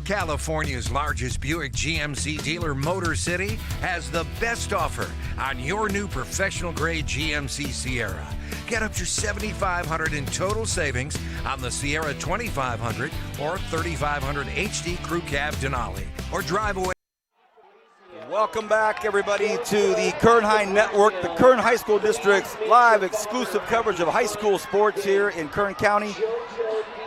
California's largest Buick GMC dealer, Motor City, has the best offer on your new professional-grade GMC Sierra. Get up to $7,500 in total savings on the Sierra 2500 or 3500 HD Crew Cab Denali, or drive away. Welcome back, everybody, to the Kern High Network, the Kern High School District's live exclusive coverage of high school sports here in Kern County,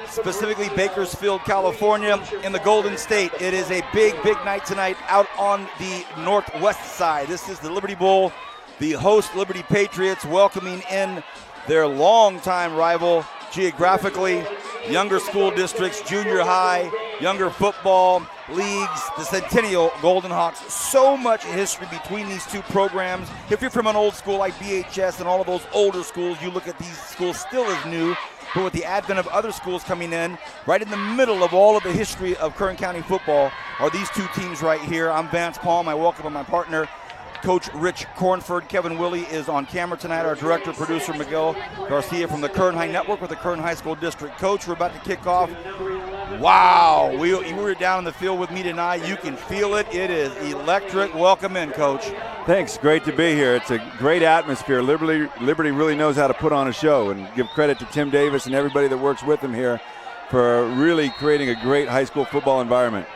specifically Bakersfield, California, in the Golden State. It is a big night tonight out on the northwest side. This is the Liberty Bowl. The host, Liberty Patriots, welcoming in their longtime rival geographically, younger school districts, junior high, younger football leagues, the Centennial Golden Hawks. So much history between these two programs. If you're from an old school like BHS and all of those older schools, you look at these schools still as new. But with the advent of other schools coming in, right in the middle of all of the history of Kern County football are these two teams right here. I'm Vance Palm. I welcome my partner, Coach Rich Cornford. Kevin Willie is on camera tonight. Our director, producer, Miguel Garcia from the Kern High Network with the Kern High School District. Coach, we're about to kick off. Wow, you were down in the field with me tonight. You can feel it. It is electric. Welcome in, Coach. Thanks. Great to be here. It's a great atmosphere. Liberty really knows how to put on a show, and give credit to Tim Davis and everybody that works with him here for really creating a great high school football environment.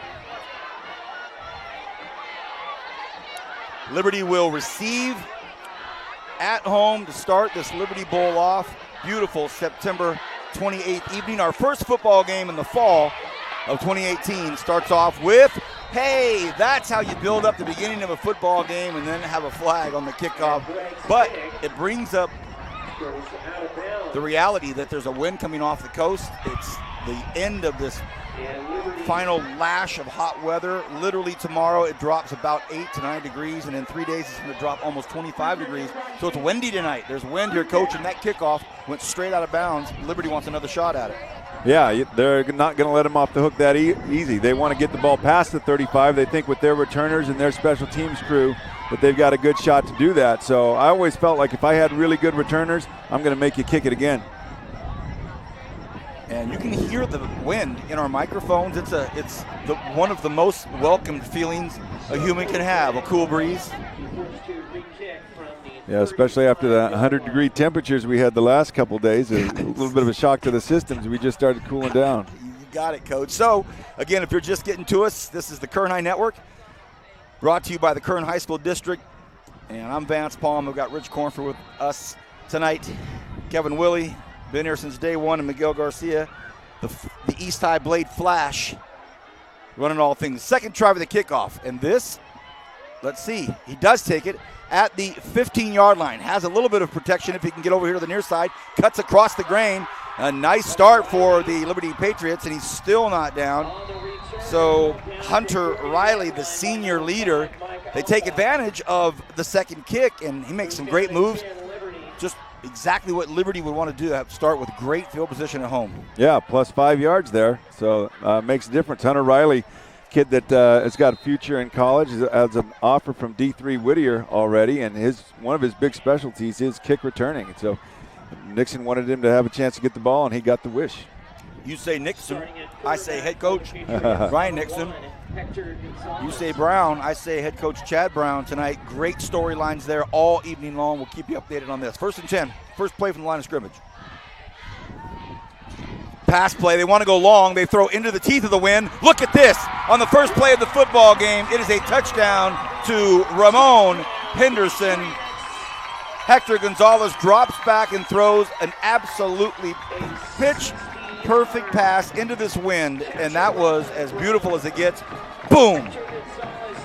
Liberty will receive at home to start this Liberty Bowl off. Beautiful September 28th evening. Our first football game in the fall of 2018 starts off with, hey, that's how you build up the beginning of a football game and then have a flag on the kickoff. But it brings up the reality that there's a wind coming off the coast. It's the end of this final lash of hot weather. Literally tomorrow it drops about 8 to 9 degrees, and in 3 days it's going to drop almost 25 degrees. So it's windy tonight. There's wind here, Coach, and that kickoff went straight out of bounds. Liberty wants another shot at it. Yeah, they're not going to let them off the hook that easy. They want to get the ball past the 35. They think with their returners and their special teams crew that they've got a good shot to do that. So I always felt like if I had really good returners, I'm going to make you kick it again. And you can hear the wind in our microphones. It's one of the most welcomed feelings a human can have, a cool breeze. Yeah, especially after the 100-degree temperatures we had the last couple days. A little bit of a shock to the systems. We just started cooling down. You got it, Coach. So, again, if you're just getting to us, this is the Kern High Network, brought to you by the Kern High School District. And I'm Vance Palm. We've got Rich Cornford with us tonight. Kevin Willie, been here since day one, and Miguel Garcia, the East High Blade Flash, running all things. Second try for the kickoff. And this, let's see, he does take it at the 15-yard line. Has a little bit of protection if he can get over here to the near side. Cuts across the grain. A nice start for the Liberty Patriots, and he's still not down. So Hunter Riley, the senior leader, they take advantage of the second kick, and he makes some great moves. Just exactly what Liberty would want to do, start with great field position at home. Yeah, plus 5 yards there, so makes a difference. Hunter Riley, kid that has got a future in college, has an offer from D3 Whittier already, and one of his big specialties is kick returning. So Nixon wanted him to have a chance to get the ball, and he got the wish. You say Nixon, I say head coach Brian Nixon. You say Brown, I say head coach Chad Brown tonight. Great storylines there all evening long. We'll keep you updated on this. 1st and 10, first play from the line of scrimmage. Pass play, they want to go long. They throw into the teeth of the wind. Look at this. On the first play of the football game, it is a touchdown to Ramon Henderson. Hector Gonzalez drops back and throws an absolutely pitch-perfect pass into this wind, and that was as beautiful as it gets. Boom.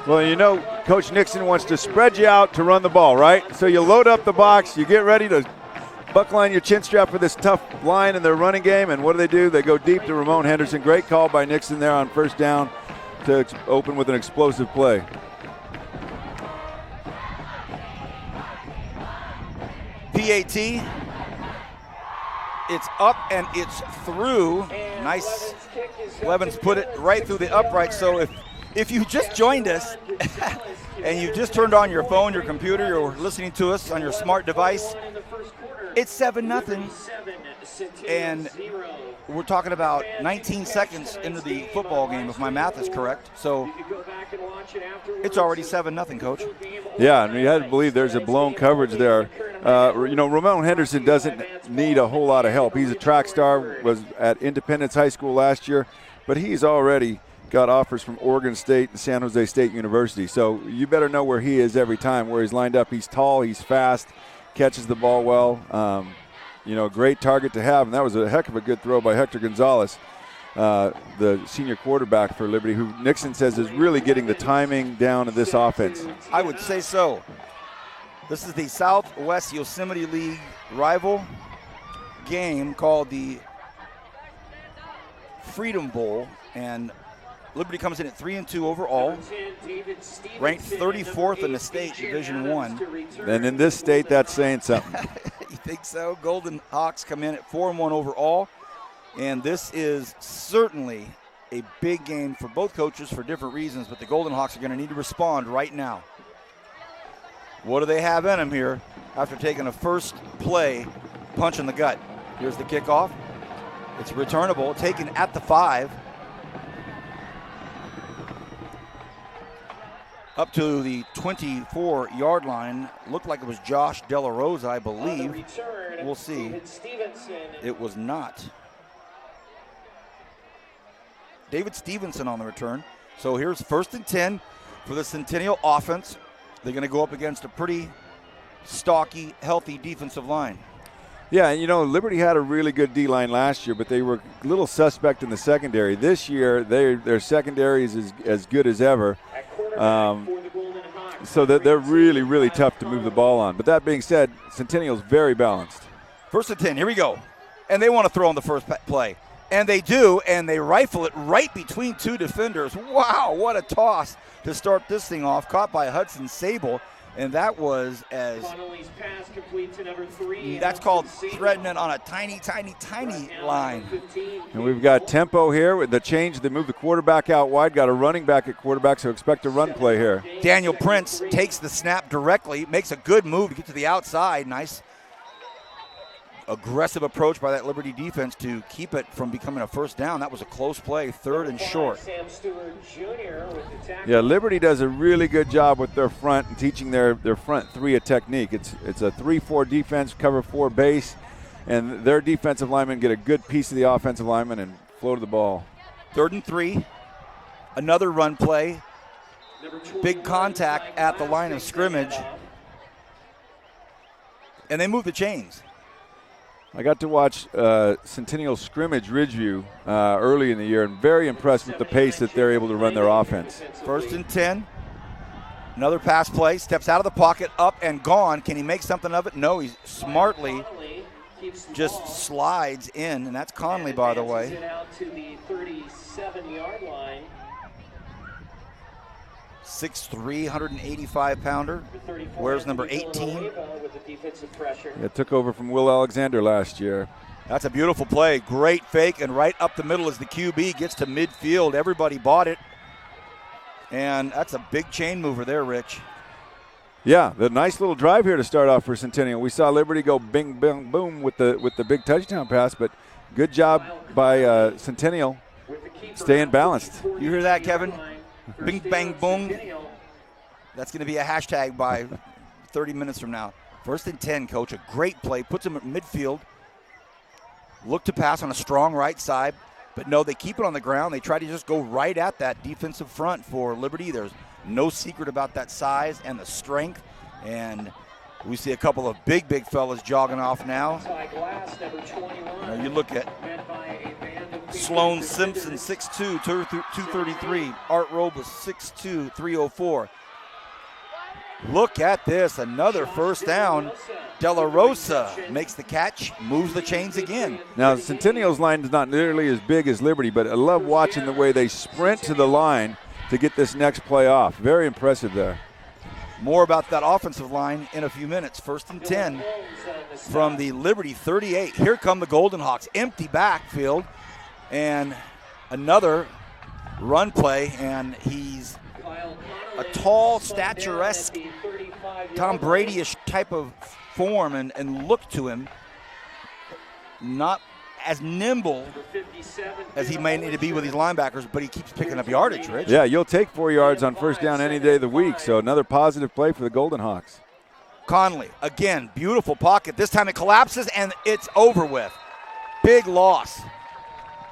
Well, you know, Coach Nixon wants to spread you out to run the ball, right? So you load up the box, you get ready to buckle on your chin strap for this tough line in their running game, and what do? They go deep to Ramon Henderson. Great call by Nixon there on first down to open with an explosive play. PAT, it's up and it's through. Nice. Levens put it right through the upright. So if you just joined us and you just turned on your phone, your computer, you're listening to us on your smart device, it's 7-0. And we're talking about 19 seconds into the football game, if my math is correct. So it's already 7-0, Coach. Yeah, and you had to believe there's a blown coverage there. Ramon Henderson doesn't need a whole lot of help. He's a track star, was at Independence High School last year, but he's already got offers from Oregon State and San Jose State University. So you better know where he is every time, where he's lined up. He's tall, he's fast, catches the ball well. Great target to have, and that was a heck of a good throw by Hector Gonzalez, the senior quarterback for Liberty, who Nixon says is really getting the timing down of this offense. I would say so. This is the Southwest Yosemite League rival game called the Freedom Bowl, and Liberty comes in at 3-2 overall, ranked 34th in the state, Division I. And in this state, that's saying something. You think so? Golden Hawks come in at 4-1 overall, and this is certainly a big game for both coaches for different reasons, but the Golden Hawks are going to need to respond right now. What do they have in them here after taking a first play punch in the gut? Here's the kickoff. It's returnable, taken at the 5. Up to the 24-yard line. Looked like it was Josh De La Rosa, I believe. We'll see. It was not. David Stevenson on the return. So here's 1st and 10 for the Centennial offense. They're going to go up against a pretty stocky, healthy defensive line. Yeah, and Liberty had a really good D-line last year, but they were a little suspect in the secondary. This year, their secondary is as good as ever. So that they're really, really tough to move the ball on. But that being said, Centennial's very balanced. 1st and 10, here we go. And they want to throw on the first play. And they do, and they rifle it right between 2 defenders. Wow, what a toss to start this thing off. Caught by Hudson Sable. And that was that's called threading it on a tiny, tiny, tiny line. And we've got tempo here with the change. They move the quarterback out wide. Got a running back at quarterback, so expect a run play here. Daniel Prince takes the snap directly, makes a good move to get to the outside. Nice aggressive approach by that Liberty defense to keep it from becoming a first down. That was a close play, 3rd and short. Yeah, Liberty does a really good job with their front and teaching their front 3 a technique. It's a 3-4 defense, cover 4 base, and their defensive linemen get a good piece of the offensive lineman and float the ball. 3rd and 3, another run play, big contact at the line of scrimmage, and they move the chains. I got to watch Centennial scrimmage Ridgeview early in the year, and very impressed with the pace that they're able to run their offense. 1st and 10. Another pass play. Steps out of the pocket, up and gone. Can he make something of it? No, he smartly just slides in, and that's Conley, by the way. 6'3", 185-pounder. Wears number 18. It took over from Will Alexander last year. That's a beautiful play. Great fake, and right up the middle as the QB gets to midfield. Everybody bought it. And that's a big chain mover there, Rich. Yeah, the nice little drive here to start off for Centennial. We saw Liberty go bing, bing, boom with the big touchdown pass, but good job by Centennial staying balanced. You hear that, Kevin? Bing, bang, boom. That's going to be a hashtag by 30 minutes from now. 1st and 10, Coach. A great play. Puts him at midfield. Look to pass on a strong right side. But no, they keep it on the ground. They try to just go right at that defensive front for Liberty. There's no secret about that size and the strength. And we see a couple of big fellas jogging off now. You look at Sloan Simpson, 6'2", 233. Art Robe was 6'2", 304. Look at this, another first down. De La Rosa makes the catch, moves the chains again. Now, Centennial's line is not nearly as big as Liberty, but I love watching the way they sprint to the line to get this next play off. Very impressive there. More about that offensive line in a few minutes. 1st and 10 from the Liberty 38. Here come the Golden Hawks. Empty backfield. And another run play, and he's a tall, statuesque, Tom Brady-ish type of form and look to him. Not as nimble as he may need to be with these linebackers, but he keeps picking up yardage, Rich. Yeah, you'll take 4 yards on first down any day of the week, so another positive play for the Golden Hawks. Conley, again, beautiful pocket. This time it collapses, and it's over with. Big loss.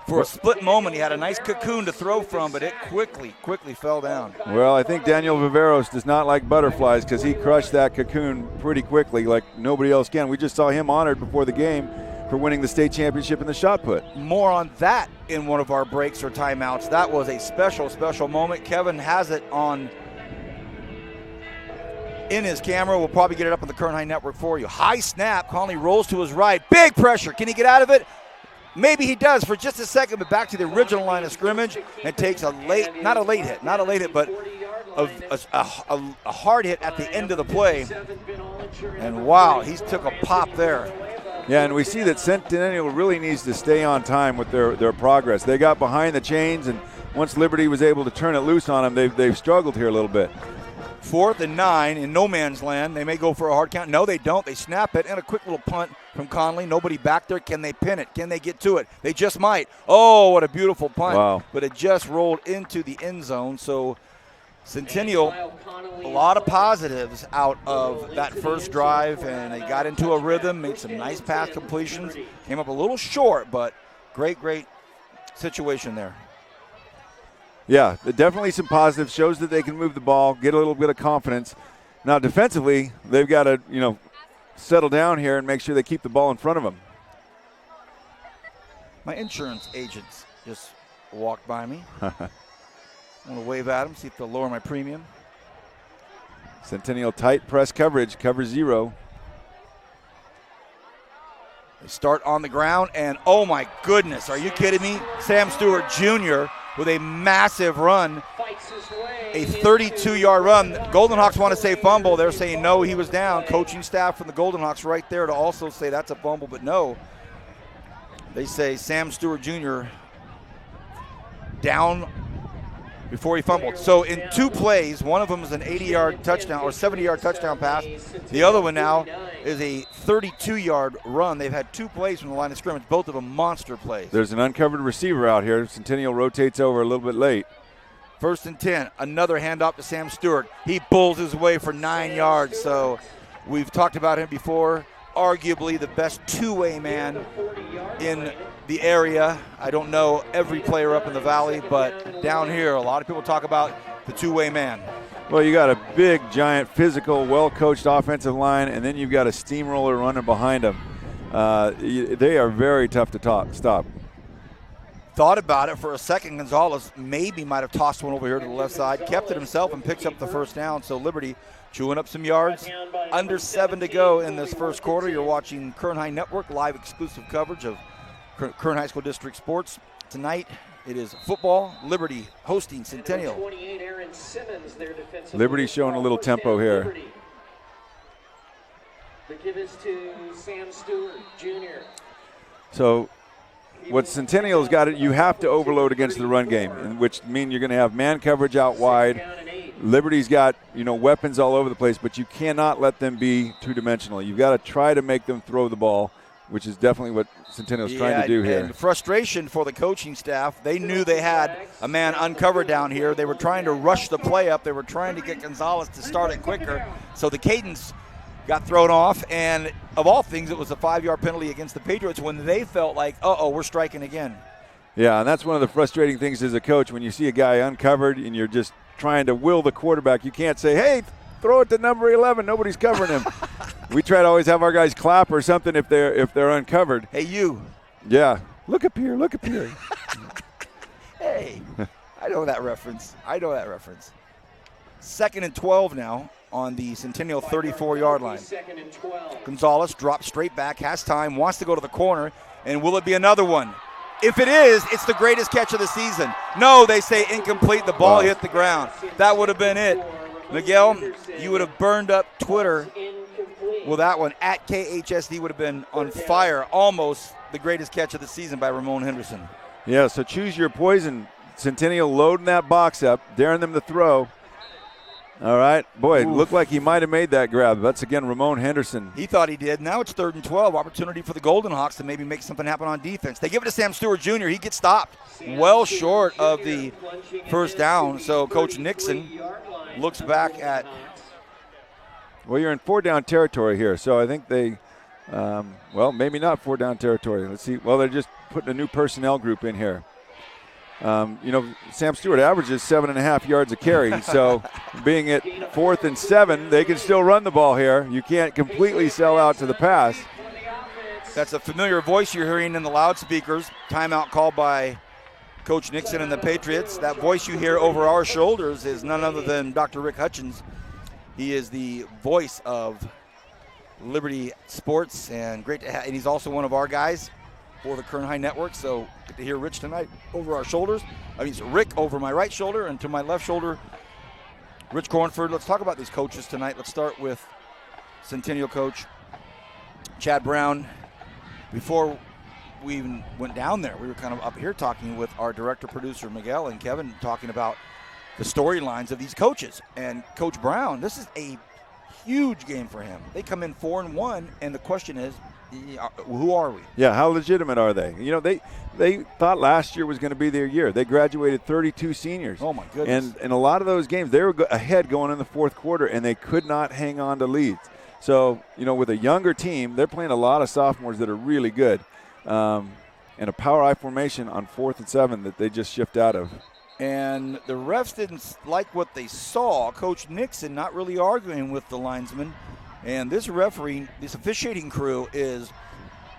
For a split moment, he had a nice cocoon to throw from, but it quickly fell down. Well, I think Daniel Viveros does not like butterflies because he crushed that cocoon pretty quickly like nobody else can. We just saw him honored before the game for winning the state championship in the shot put. More on that in one of our breaks or timeouts. That was a special moment. Kevin has it on in his camera. We'll probably get it up on the Kern High Network for you. High snap. Conley rolls to his right. Big pressure. Can he get out of it? Maybe he does for just a second, but back to the original line of scrimmage and takes not a late hit, but a hard hit at the end of the play. And wow, he took a pop there. Yeah, and we see that Centennial really needs to stay on time with their progress. They got behind the chains, and once Liberty was able to turn it loose on them, they've struggled here a little bit. 4th and 9 in no man's land. They may go for a hard count. No, they don't. They snap it, and a quick little punt from Conley. Nobody back there. Can they pin it? Can they get to it? They just might. Oh, what a beautiful punt. Wow. But it just rolled into the end zone. So Centennial, a lot of positives out of that first drive, and they got into a rhythm, made some nice pass completions. Came up a little short, but great situation there. Yeah, definitely some positives. Shows that they can move the ball, get a little bit of confidence. Now, defensively, they've got to, settle down here and make sure they keep the ball in front of them. My insurance agents just walked by me. I want to wave at them, see if they'll lower my premium. Centennial tight press coverage, cover 0. They start on the ground, and oh my goodness, are you kidding me? Sam Stewart Jr. with a massive run, a 32-yard run. Golden Hawks want to say fumble. They're saying no, he was down. Coaching staff from the Golden Hawks right there to also say that's a fumble, but no. They say Sam Stewart Jr. down before he fumbled. So in 2 plays, one of them is an 80-yard touchdown or 70-yard touchdown pass. The other one now is a 32-yard run. They've had 2 plays from the line of scrimmage, both of them monster plays. There's an uncovered receiver out here. Centennial rotates over a little bit late. 1st and 10, another handoff to Sam Stewart. He bulls his way for 9 yards. So we've talked about him before. Arguably the best two-way man in the area. I don't know every player up in the valley, but down here, a lot of people talk about the two-way man. Well, you got a big, giant, physical, well-coached offensive line, and then you've got a steamroller running behind them. They are very tough to stop. Thought about it for a second. Gonzalez maybe might have tossed one over here to the left side, kept it himself, and picks up the first down. So Liberty chewing up some yards. Under 7 to go in this first quarter. You're watching Kern High Network, live exclusive coverage of Kern High School District Sports. Tonight it is football. Liberty hosting Centennial. Liberty showing a little tempo here. The give is to Sam Stewart Jr. So what Centennial's got, you have to overload against the run game, which means you're going to have man coverage out wide. Liberty's got, weapons all over the place, but you cannot let them be two-dimensional. You've got to try to make them throw the ball, which is definitely what Centennial's trying to do here. And frustration for the coaching staff. They knew they had a man uncovered down here. They were trying to rush the play up. They were trying to get Gonzalez to start it quicker. So the cadence got thrown off, and of all things, it was a 5-yard penalty against the Patriots when they felt like, we're striking again. Yeah, and that's one of the frustrating things as a coach when you see a guy uncovered and you're just trying to will the quarterback. You can't say, hey, throw it to number 11. Nobody's covering him. We try to always have our guys clap or something if they're uncovered. Hey, you. Yeah. Look up here. Hey, I know that reference. 2nd and 12 now on the Centennial 34-yard line. Gonzalez drops straight back, has time, wants to go to the corner, and will it be another one? If it is, it's the greatest catch of the season. No, they say incomplete. The ball hit the ground. That would have been it. Miguel, you would have burned up Twitter with that one. At KHSD would have been on fire. Almost the greatest catch of the season by Ramon Henderson. Yeah, so choose your poison. Centennial loading that box up, daring them to throw. All right. Boy, it looked like he might have made that grab. That's, again, Ramon Henderson. He thought he did. Now it's 3rd and 12. Opportunity for the Golden Hawks to maybe make something happen on defense. They give it to Sam Stewart Jr. He gets stopped well short of the first down. So Coach Nixon looks back at. Well, you're in 4-down territory here. So I think they, well, maybe not 4-down territory. Let's see. Well, they're just putting a new personnel group in here. Sam Stewart averages 7.5 yards a carry. So being at 4th and 7, they can still run the ball here. You can't completely sell out to the pass. That's a familiar voice you're hearing in the loudspeakers. Timeout called by Coach Nixon and the Patriots. That voice you hear over our shoulders is none other than Dr. Rick Hutchins. He is the voice of Liberty Sports, and great to have. And he's also one of our guys for the Kern High Network. So good to hear Rich tonight over our shoulders. I mean, it's Rick over my right shoulder, and to my left shoulder, Rich Cornford. Let's talk about these coaches tonight. Let's start with Centennial coach Chad Brown. Before we even went down there, we were kind of up here talking with our director, producer Miguel and Kevin, talking about the storylines of these coaches. And Coach Brown, this is a huge game for him. They come in 4-1, and the question is, who are we? Yeah, how legitimate are they? They thought last year was going to be their year. They graduated 32 seniors. Oh, my goodness. And in a lot of those games, they were ahead going in the fourth quarter, and they could not hang on to leads. So, with a younger team, they're playing a lot of sophomores that are really good. And a power I formation on 4th and 7 that they just shift out of. And the refs didn't like what they saw. Coach Nixon not really arguing with the linesman. And this referee, this officiating crew is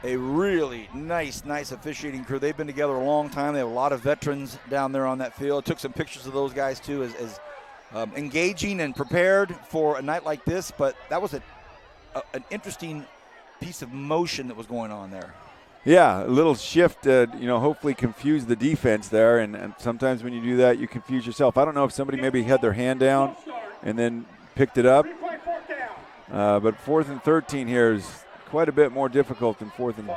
a really nice officiating crew. They've been together a long time. They have a lot of veterans down there on that field. Took some pictures of those guys, too, as engaging and prepared for a night like this. But that was an interesting piece of motion that was going on there. Yeah, a little shift, hopefully confuse the defense there. And sometimes when you do that, you confuse yourself. I don't know if somebody maybe had their hand down and then picked it up. But 4th and 13 here is quite a bit more difficult than 4th and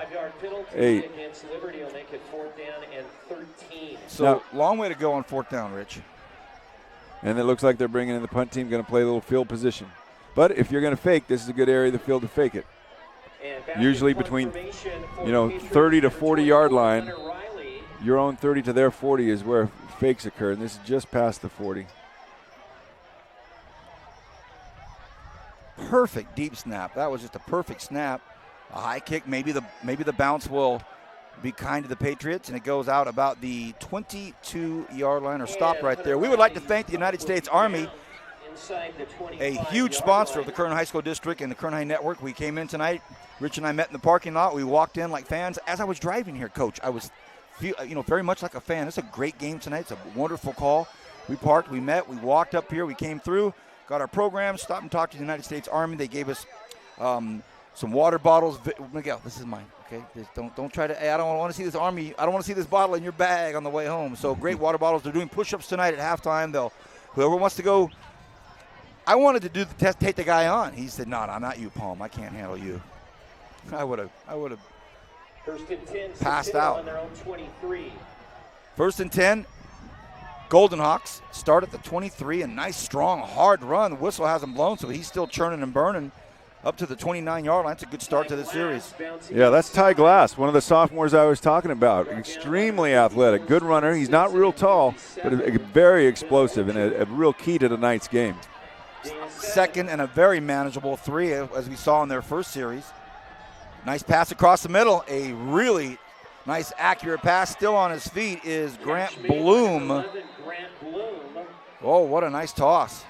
8. Against Liberty will make it 4th down and 13. So now, long way to go on 4th down, Rich. And it looks like they're bringing in the punt team, going to play a little field position. But if you're going to fake, this is a good area of the field to fake it. Usually between, 30 to 40 yard line, your own 30 to their 40 is where fakes occur, and this is just past the 40. Perfect deep snap. That was just a perfect snap. A high kick. Maybe the bounce will be kind to the Patriots, and it goes out about the 22-yard line, or stopped right there. We would like to thank the United States Army, a huge sponsor of the Kern High School District and the Kern High Network. We came in tonight. Rich and I met in the parking lot. We walked in like fans. As I was driving here, Coach, I was very much like a fan. It's a great game tonight. It's a wonderful call. We parked, we met, we walked up here, we came through, got our program, stopped and talked to the United States Army. They gave us some water bottles. Miguel, this is mine. Okay, just don't try to. I don't want to see this Army. I don't want to see this bottle in your bag on the way home. So great water bottles. They're doing push-ups tonight at halftime. Whoever wants to go. I wanted to do the test, take the guy on. He said, "No, not you, Palm. I can't handle you." I would have First and 10, passed out. On their own 23. 1st and 10. Golden Hawks start at the 23. A nice, strong, hard run. The whistle hasn't blown, so he's still churning and burning up to the 29-yard line. It's a good start to the series. Yeah, that's Ty Glass, one of the sophomores I was talking about. Extremely athletic, good runner. He's not real tall, but very explosive and a real key to tonight's game. 2nd and a very manageable 3, as we saw in their first series. Nice pass across the middle. A really nice, accurate pass. Still on his feet is Grant Bloom. Oh, what a nice toss.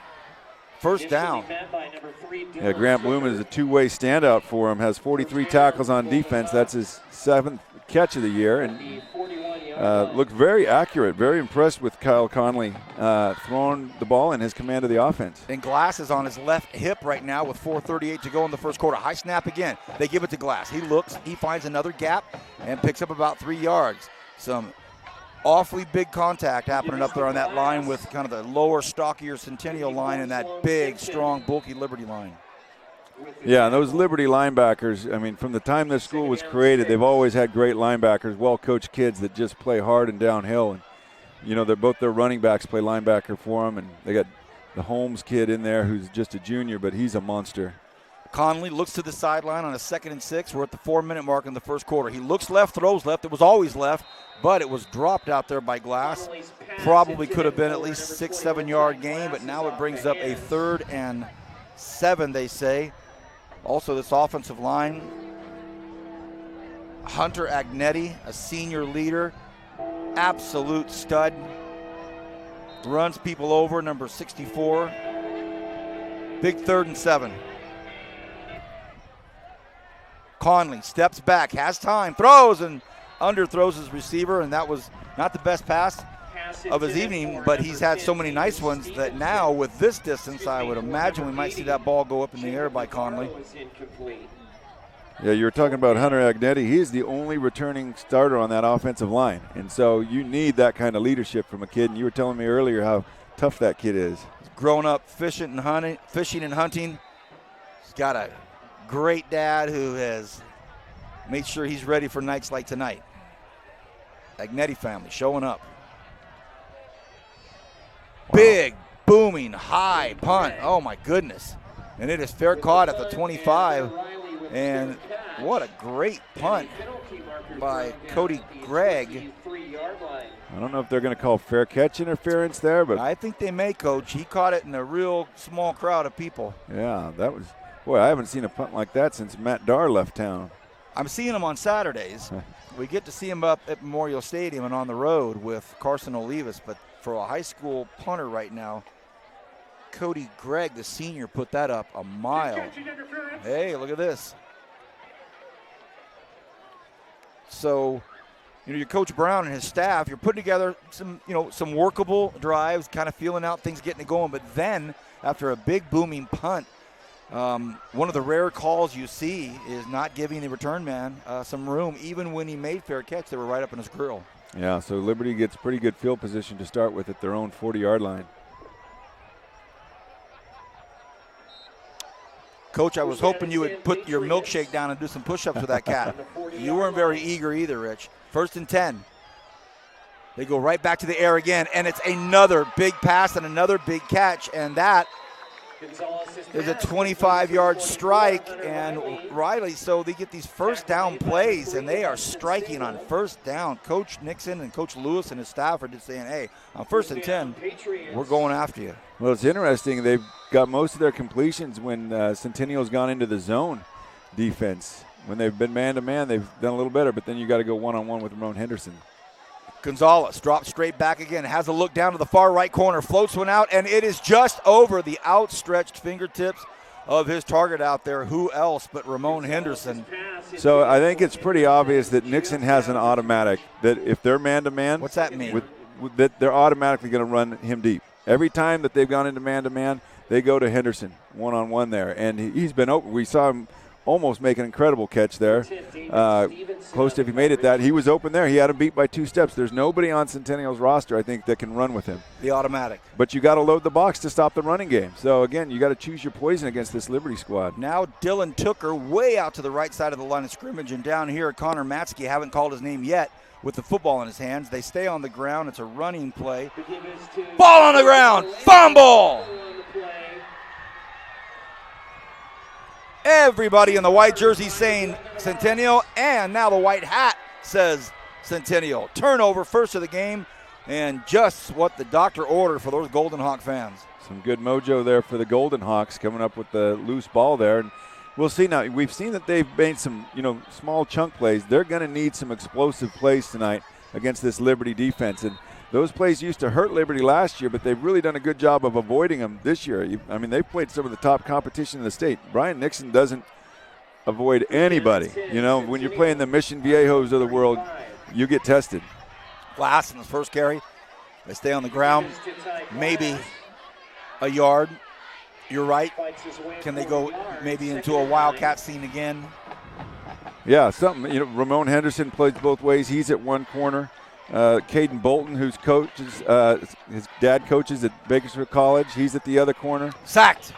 1st down. Yeah, Grant Bloom is a two-way standout for him. Has 43 tackles on defense. That's his 7th catch of the year. And looked very accurate. Very impressed with Kyle Conley throwing the ball in his command of the offense. And Glass is on his left hip right now with 4:38 to go in the first quarter. High snap again. They give it to Glass. He looks. He finds another gap and picks up about 3 yards. Some awfully big contact happening up there on that line with kind of the lower, stockier Centennial line and that big, strong, bulky Liberty line. Yeah, and those Liberty linebackers, I mean, from the time this school was created, they've always had great linebackers, well-coached kids that just play hard and downhill. And, they're both their running backs play linebacker for them, and they got the Holmes kid in there who's just a junior, but he's a monster. Conley looks to the sideline on a 2nd and 6. We're at the 4-minute mark in the first quarter. He looks left, throws left. It was always left, but it was dropped out there by Glass. Probably could have been at least 6-7 yard gain, but now it brings up a 3rd and 7, they say. Also, this offensive line, Hunter Agnetti, a senior leader, absolute stud. Runs people over, number 64. Big 3rd and 7. Conley steps back, has time, throws, and underthrows his receiver, and that was not the best pass of his evening, but he's had so many nice ones that now with this distance, I would imagine we might see that ball go up in the air by Conley. Yeah, you were talking about Hunter Agnetti. He's the only returning starter on that offensive line, and so you need that kind of leadership from a kid, and you were telling me earlier how tough that kid is. He's grown up fishing and hunting. He's got a great dad who has made sure he's ready for nights like tonight. Agnetti family showing up. Big, booming, high punt. Oh, my goodness. And it is fair caught at the 25. And what a great punt by Cody Gregg. I don't know if they're going to call fair catch interference there, but I think they may, Coach. He caught it in a real small crowd of people. Yeah, that was, boy, I haven't seen a punt like that since Matt Darr left town. I'm seeing him on Saturdays. We get to see him up at Memorial Stadium and on the road with Carson Olivas, but for a high school punter right now, Cody Gregg, the senior, put that up a mile. Hey, look at this. So, your Coach Brown and his staff, you're putting together some workable drives, kind of feeling out things, getting it going. But then, after a big booming punt, one of the rare calls you see is not giving the return man some room. Even when he made fair catch, they were right up in his grill. Yeah, so Liberty gets pretty good field position to start with at their own 40-yard line. Coach, I was hoping you would put your milkshake down and do some push-ups with that cat. You weren't very eager either, Rich. 1st and 10. They go right back to the air again, and it's another big pass and another big catch, and that is a 25-yard strike, and Riley, so they get these first down plays, and they are striking on first down. Coach Nixon and Coach Lewis and his staff are just saying, hey, on 1st and 10, we're going after you. Well, it's interesting. They've got most of their completions when Centennial's gone into the zone defense. When they've been man-to-man, they've done a little better, but then you got to go one-on-one with Ramon Henderson. Gonzalez drops straight back again, has a look down to the far right corner, floats one out, and it is just over the outstretched fingertips of his target out there. Who else but Ramon Henderson? So I think it's pretty obvious that Nixon has an automatic, that if they're man-to-man. What's that mean? That they're automatically going to run him deep. Every time that they've gone into man-to-man, they go to Henderson one-on-one there, and he's been open. We saw him almost make an incredible catch there. Close to if he made it that. He was open there. He had him beat by 2 steps. There's nobody on Centennial's roster, I think, that can run with him. The automatic. But you got to load the box to stop the running game. So, again, you got to choose your poison against this Liberty squad. Now Dylan Tooker way out to the right side of the line of scrimmage, and down here Connor Matzke, haven't called his name yet, with the football in his hands. They stay on the ground. It's a running play. Ball on the ground. Fumble! Everybody in the white jersey saying Centennial, and now the white hat says Centennial. Turnover, first of the game, and just what the doctor ordered for those Golden Hawk fans. Some good mojo there for the Golden Hawks coming up with the loose ball there. And we'll see now. We've seen that they've made some, small chunk plays. They're going to need some explosive plays tonight against this Liberty defense. And those plays used to hurt Liberty last year, but they've really done a good job of avoiding them this year. They've played some of the top competition in the state. Brian Nixon doesn't avoid anybody. When you're playing the Mission Viejos of the world, you get tested. Glass in the first carry. They stay on the ground, maybe a yard. You're right. Can they go maybe into a Wildcat scene again? Yeah, something. Ramon Henderson plays both ways. He's at one corner. Caden Bolton, whose his dad coaches at Bakersfield College, he's at the other corner. Sacked,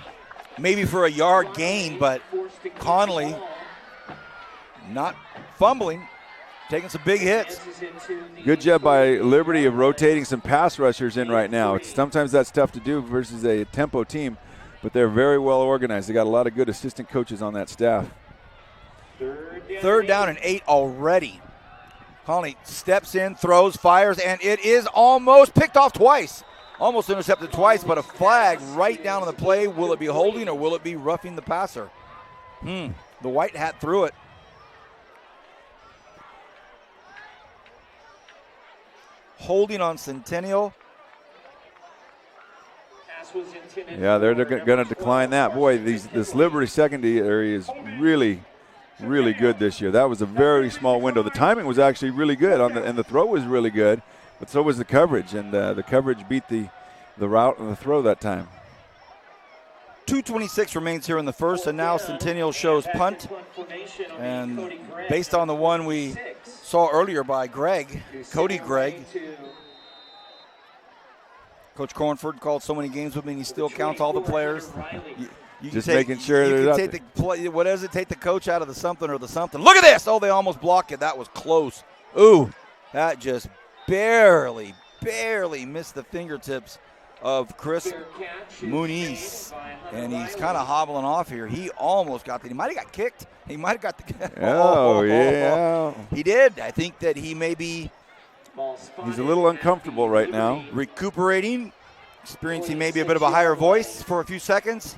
maybe for a yard gain, but Conley not fumbling. taking some big hits. Good job by Liberty of rotating some pass rushers in right now. Sometimes that's tough to do versus a tempo team, but they're very well organized. They got a lot of good assistant coaches on that staff. Third down and 8 already. Conley steps in, throws, fires, and it is almost picked off twice. Almost intercepted twice, but a flag right down on the play. Will it be holding or will it be roughing the passer? The white hat threw it. Holding on Centennial. Yeah, they're going to decline that. Boy, this Liberty secondary is really good this year. That was a very small window. The timing was actually really good, and the throw was really good, but so was the coverage, and the coverage beat the route and the throw that time. 2:26 remains here in the first, and now Centennial shows punt. And based on the one we saw earlier by Cody Gregg, Coach Cornford called so many games with me, and he still counts all the players. Making sure they're take the play. What does it take the coach out of the something or the something? Look at this! Oh, they almost blocked it. That was close. Ooh, that just barely missed the fingertips of Chris Muniz, and he's kind of hobbling off here. He almost got he might have got kicked. He might have got the. Yeah. He did. I think that he may be. He's a little uncomfortable right now. Recuperating, experiencing maybe a bit of a higher voice for a few seconds.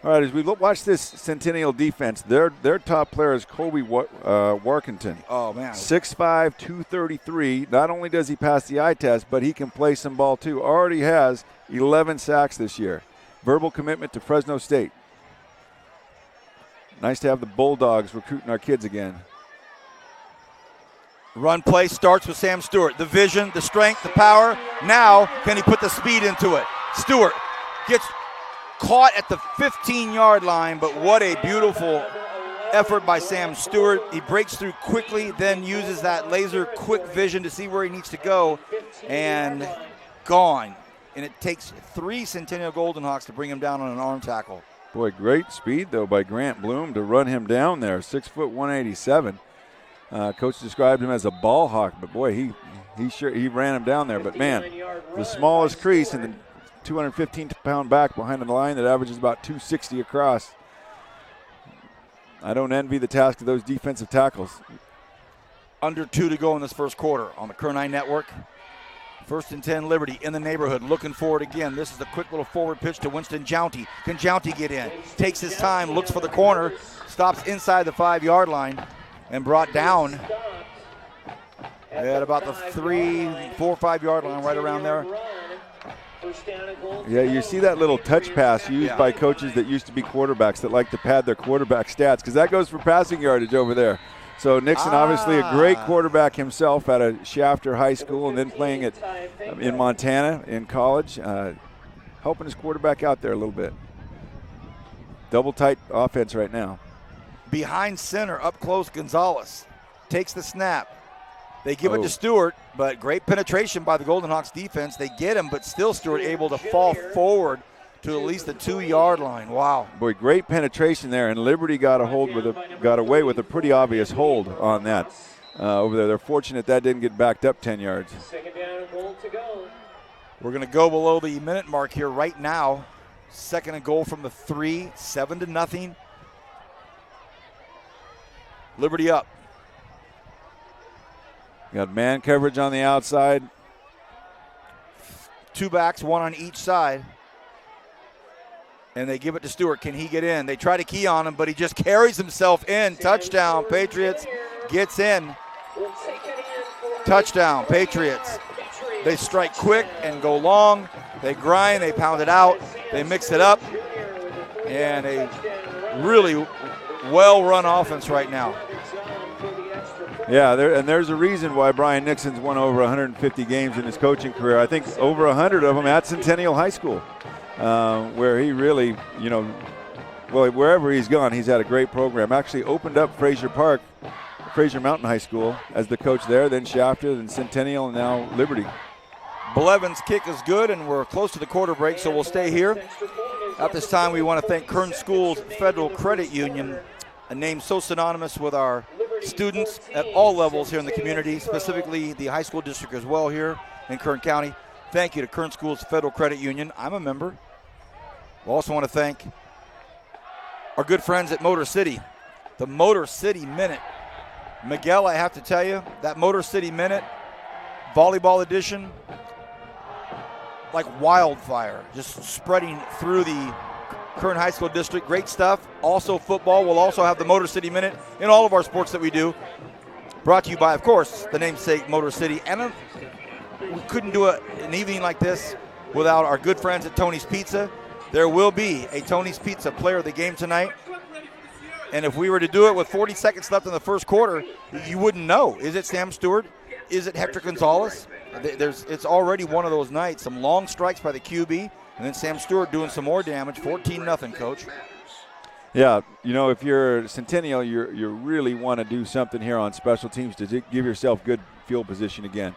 All right, as we watch this Centennial defense, their top player is Colby Warkington. Oh, man. 6'5", 233. Not only does he pass the eye test, but he can play some ball too. Already has 11 sacks this year. Verbal commitment to Fresno State. Nice to have the Bulldogs recruiting our kids again. Run play starts with Sam Stewart. The vision, the strength, the power. Now, can he put the speed into it? Stewart gets caught at the 15-yard line, but what a beautiful effort by Sam Stewart. He breaks through quickly, then uses that laser quick vision to see where he needs to go, and gone. And it takes 3 Centennial Golden Hawks to bring him down on an arm tackle. Boy, great speed, though, by Grant Bloom to run him down there. 6 foot 187. Coach described him as a ball hawk, but boy, he ran him down there. But man, the smallest crease and the 215-pound back behind the line that averages about 260 across. I don't envy the task of those defensive tackles. Under 2 to go in this first quarter on the Kern High Network. 1st and 10 Liberty in the neighborhood, looking forward again. This is a quick little forward pitch to Winston Jounty. Can Jounty get in? Takes his time, looks for the corner, stops inside the 5-yard line, and brought down at about the 3, 4, 5-yard line, right around there. Yeah, you see that little touch pass used by coaches that used to be quarterbacks that like to pad their quarterback stats, because that goes for passing yardage over there. So Nixon, obviously a great quarterback himself out of Shafter High School and then playing in Montana in college, helping his quarterback out there a little bit. Double tight offense right now. Behind center, up close, Gonzalez takes the snap. They give it to Stewart, but great penetration by the Golden Hawks defense. They get him, but still Stewart able to fall forward to at least the 2-yard line. Wow. Boy, great penetration there, and Liberty got away with a pretty obvious hold on that over there. They're fortunate that didn't get backed up 10 yards. Second down and goal to go. We're going to go below the minute mark here right now. 2nd and goal from the 3, 7-0. Liberty up. Got man coverage on the outside. 2 backs, 1 on each side. And they give it to Stewart. Can he get in? They try to key on him, but he just carries himself in. Touchdown, Patriots. Gets in. Touchdown, Patriots. They strike quick and go long. They grind, they pound it out. They mix it up. And a really well-run offense right now. Yeah, there's a reason why Brian Nixon's won over 150 games in his coaching career. I think over 100 of them at Centennial High School, where he really, wherever he's gone, he's had a great program. Actually opened up Fraser Mountain High School as the coach there, then Shafter, then Centennial, and now Liberty. Blevin's kick is good, and we're close to the quarter break, so we'll stay here. At this time, we want to thank Kern Schools Federal Credit Union, a name so synonymous with our students at all levels here in the community, specifically the high school district as well here in Kern County. Thank you to Kern Schools Federal Credit Union. I'm a member. We also want to thank our good friends at Motor City, the Motor City Minute. Miguel, I have to tell you, that Motor City Minute, volleyball edition, like wildfire, just spreading through the Kern High School District. Great stuff. Also football. We'll also have the Motor City Minute in all of our sports that we do. Brought to you by, of course, the namesake Motor City. And we couldn't do an evening like this without our good friends at Tony's Pizza. There will be a Tony's Pizza player of the game tonight. And if we were to do it with 40 seconds left in the first quarter, you wouldn't know. Is it Sam Stewart? Is it Hector Gonzalez? It's already one of those nights. Some long strikes by the QB, and then Sam Stewart doing some more damage. 14-0, Coach. Yeah, you know, if you're Centennial, you really want to do something here on special teams to give yourself good field position again.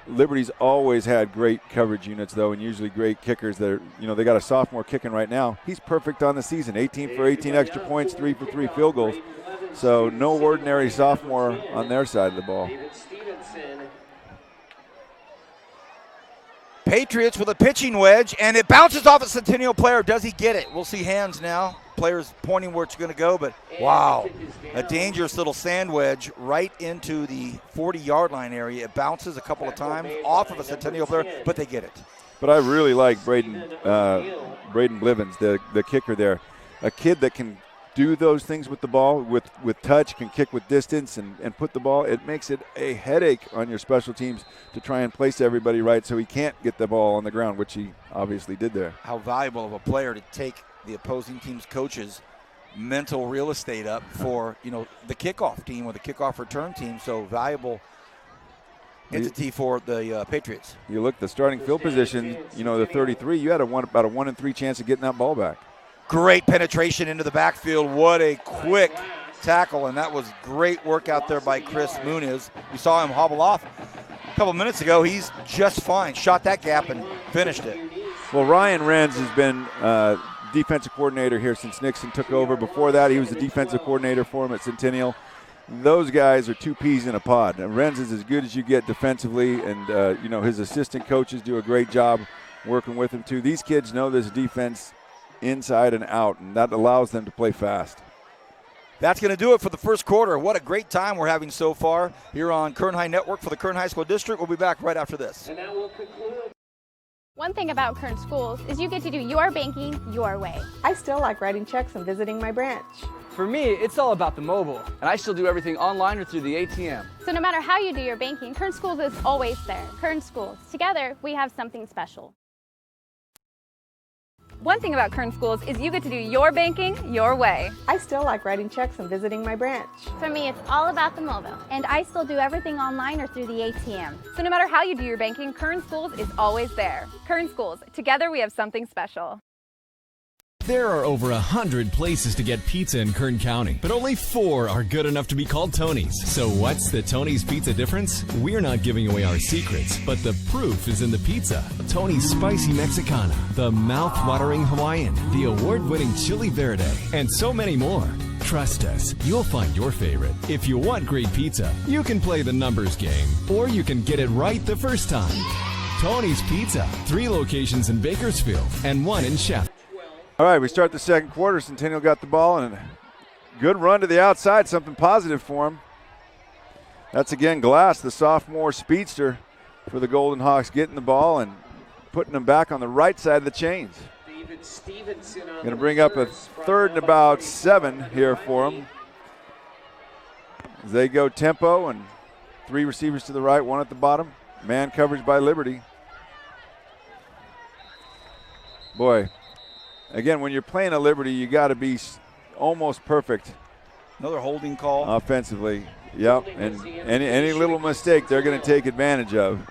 Liberty's always had great coverage units, though, and usually great kickers. That are, you know, they got a sophomore kicking right now. He's perfect on the season, 18 for 18 extra points, 3 for 3 field goals. So no ordinary sophomore on their side of the ball. Patriots with a pitching wedge, and it bounces off a Centennial player. Does he get it? We'll see hands now. Players pointing where it's going to go, but wow, a dangerous little sand wedge right into the 40-yard line area. It bounces a couple of times off of a Centennial player, but they get it. But I really like Braden Blivens, the kicker there. A kid that can do those things with the ball, with touch, can kick with distance and put the ball. It makes it a headache on your special teams to try and place everybody right so he can't get the ball on the ground, which he obviously did there. How valuable of a player to take the opposing team's coaches' mental real estate up for, you know, the kickoff team or the kickoff return team. So valuable entity for the Patriots. You look, the starting field position, you know, the 33, you had about a 1 in 3 chance of getting that ball back. Great penetration into the backfield. What a quick tackle, and that was great work out there by Chris Muniz. We saw him hobble off a couple minutes ago. He's just fine. Shot that gap and finished it. Well, Ryan Renz has been defensive coordinator here since Nixon took over. Before that, he was the defensive coordinator for him at Centennial. Those guys are 2 peas in a pod. And Renz is as good as you get defensively, and you know, his assistant coaches do a great job working with him too. These kids know this defense inside and out, and that allows them to play fast. That's going to do it for the first quarter. What a great time we're having so far here on Kern High Network for the Kern High School District. We'll be back right after this. And that will conclude. One thing about Kern Schools is you get to do your banking your way. I still like writing checks and visiting my branch. For me, it's all about the mobile, and I still do everything online or through the ATM. So no matter how you do your banking, Kern Schools is always there. Kern Schools. Together, we have something special. One thing about Kern Schools is you get to do your banking your way. I still like writing checks and visiting my branch. For me, it's all about the mobile. And I still do everything online or through the ATM. So no matter how you do your banking, Kern Schools is always there. Kern Schools. Together, we have something special. There are over 100 places to get pizza in Kern County, but only 4 are good enough to be called Tony's. So what's the Tony's Pizza difference? We're not giving away our secrets, but the proof is in the pizza. Tony's Spicy Mexicana, the mouth-watering Hawaiian, the award-winning Chili Verde, and so many more. Trust us, you'll find your favorite. If you want great pizza, you can play the numbers game, or you can get it right the first time. Tony's Pizza, 3 locations in Bakersfield and 1 in Sheffield. All right, we start the second quarter. Centennial got the ball, and a good run to the outside, something positive for him. That's again Glass, the sophomore speedster for the Golden Hawks, getting the ball and putting them back on the right side of the chains. Going to bring up a 3rd and about 7 here for them. As they go tempo, and 3 receivers to the right, 1 at the bottom. Man coverage by Liberty. Boy. Again, when you're playing a Liberty, you got to be almost perfect. Another holding call. Offensively, yep. And any little mistake, they're going to take advantage of.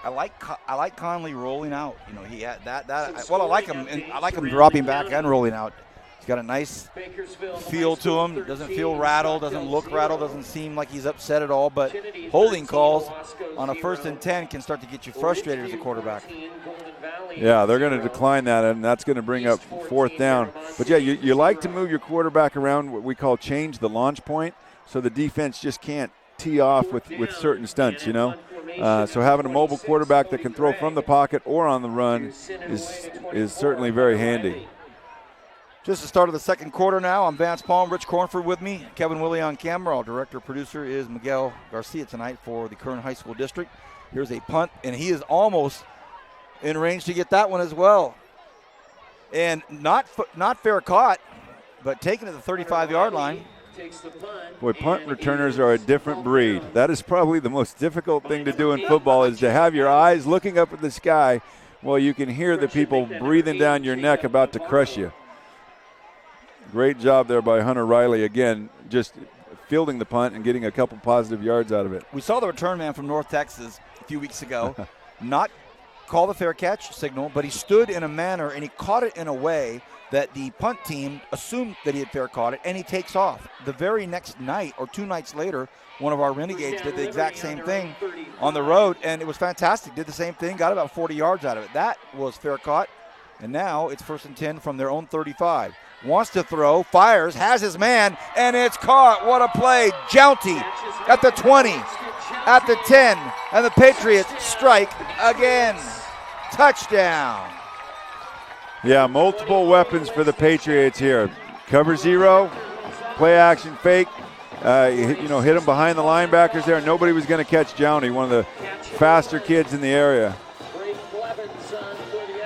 I like Conley rolling out. You know, he had that. Well, I like him. And I like him dropping back and rolling out. He's got a nice feel to him. Doesn't feel rattled. Doesn't look rattled. Doesn't seem like he's upset at all. But holding calls on a 1st and 10 can start to get you frustrated as a quarterback. Yeah, they're going to decline that, and that's going to bring up 4th down. But, yeah, you like to move your quarterback around, what we call change the launch point. so the defense just can't tee off with certain stunts, you know. So having a mobile quarterback that can throw from the pocket or on the run is certainly very handy. Just the start of the second quarter now. I'm Vance Palm, Rich Cornford with me, Kevin Willie on camera. Our director-producer is Miguel Garcia tonight for the Kern High School District. Here's a punt, and he is almost in range to get that one as well. And not fair caught, but taken to the 35-yard line. Boy, punt returners are a different breed. That is probably the most difficult thing to do in football, is to have your eyes looking up at the sky while you can hear the people breathing down your neck about to crush you. Great job there by Hunter Riley, again, just fielding the punt and getting a couple positive yards out of it. We saw the return man from North Texas a few weeks ago not call the fair catch signal, but he stood in a manner and he caught it in a way that the punt team assumed that he had fair caught it, and he takes off. The very next night or 2 nights later, one of our Renegades did the exact same thing on the road, and it was fantastic. Did the same thing, got about 40 yards out of it. That was fair caught, and now it's 1st and 10 from their own 35. Wants to throw, fires, has his man, and it's caught. What a play. Jounty at the 20, at the 10, and the Patriots strike again. Touchdown. Yeah, multiple weapons for the Patriots here. Cover zero, play action fake. Hit him behind the linebackers there. Nobody was going to catch Jounty, one of the faster kids in the area.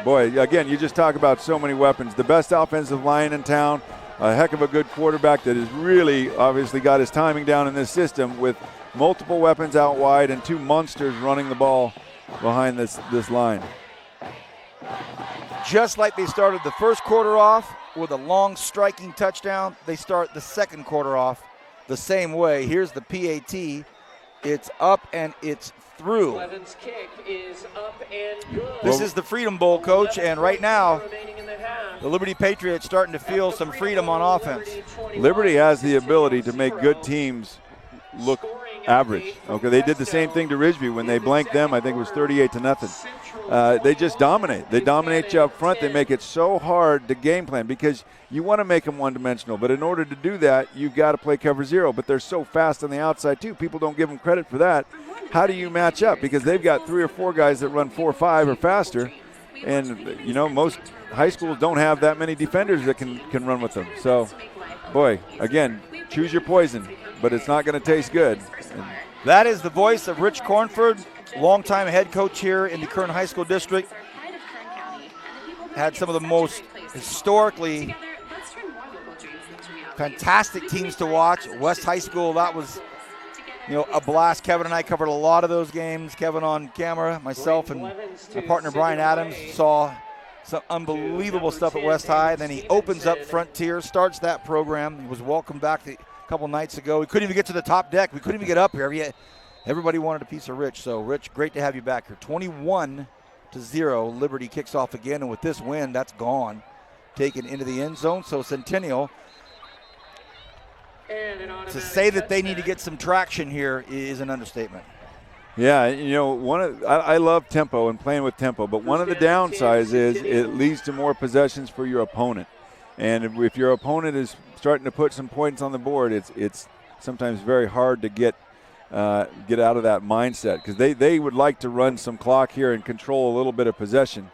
Boy, again, you just talk about so many weapons. The best offensive line in town, a heck of a good quarterback that has really obviously got his timing down in this system with multiple weapons out wide and 2 monsters running the ball behind this line. Just like they started the first quarter off with a long striking touchdown, they start the second quarter off the same way. Here's the PAT. It's up and it's through. Kick is up and good. This is the Freedom Bowl, Coach, and right now the Liberty Patriots starting to feel some freedom on offense. Liberty has the ability to make good teams look average. Okay, they did the same thing to Ridgeview when they blanked them. I think it was 38-0. They just dominate. They dominate you up front. They make it so hard to game plan because you want to make them one-dimensional. But in order to do that, you've got to play cover zero. But they're so fast on the outside, too. People don't give them credit for that. How do you match up? Because they've got 3 or 4 guys that run 4.5 or faster. And, most high schools don't have that many defenders that can run with them. So, boy, again, choose your poison. But it's not going to taste good. That is the voice of Rich Cornford, longtime head coach here in the Kern High School District. Had some of the most historically fantastic teams to watch. West High School, that was a blast. Kevin and I covered a lot of those games. Kevin on camera, myself and my partner Brian Adams saw some unbelievable stuff at West High. Then he opens up Frontier, starts that program. He was welcomed back a couple nights ago. We couldn't even get to the top deck. We couldn't even get up here. Everybody wanted a piece of Rich. So, Rich, great to have you back here. 21-0. Liberty kicks off again, and with this win, that's gone. Taken into the end zone. So, Centennial, to say that they need to get some traction here is an understatement. Yeah, I love tempo and playing with tempo, but one of the downsides is it leads to more possessions for your opponent. And if your opponent is starting to put some points on the board, it's sometimes very hard to get out of that mindset because they would like to run some clock here and control a little bit of possession.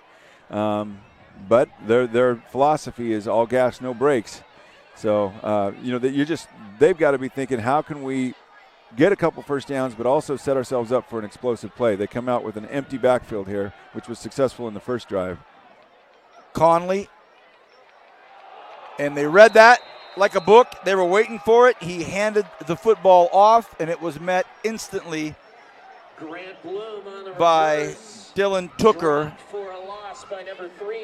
But their philosophy is all gas, no brakes. So, they've got to be thinking, how can we get a couple first downs but also set ourselves up for an explosive play? They come out with an empty backfield here, which was successful in the first drive. Conley. And they read that like a book. They were waiting for it. He handed the football off, and it was met instantly by Dylan Tooker.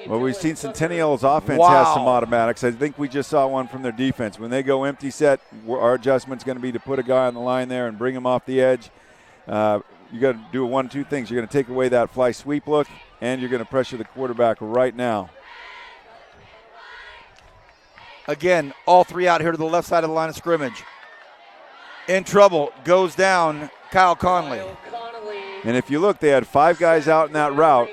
Well, we've seen Centennial's offense has some automatics. I think we just saw one from their defense. When they go empty set, our adjustment's going to be to put a guy on the line there and bring him off the edge. You got to do 1-2 things. You're going to take away that fly sweep look, and you're going to pressure the quarterback right now. Again, all 3 out here to the left side of the line of scrimmage. In trouble, goes down Kyle Conley. And if you look, they had 5 guys out in that route.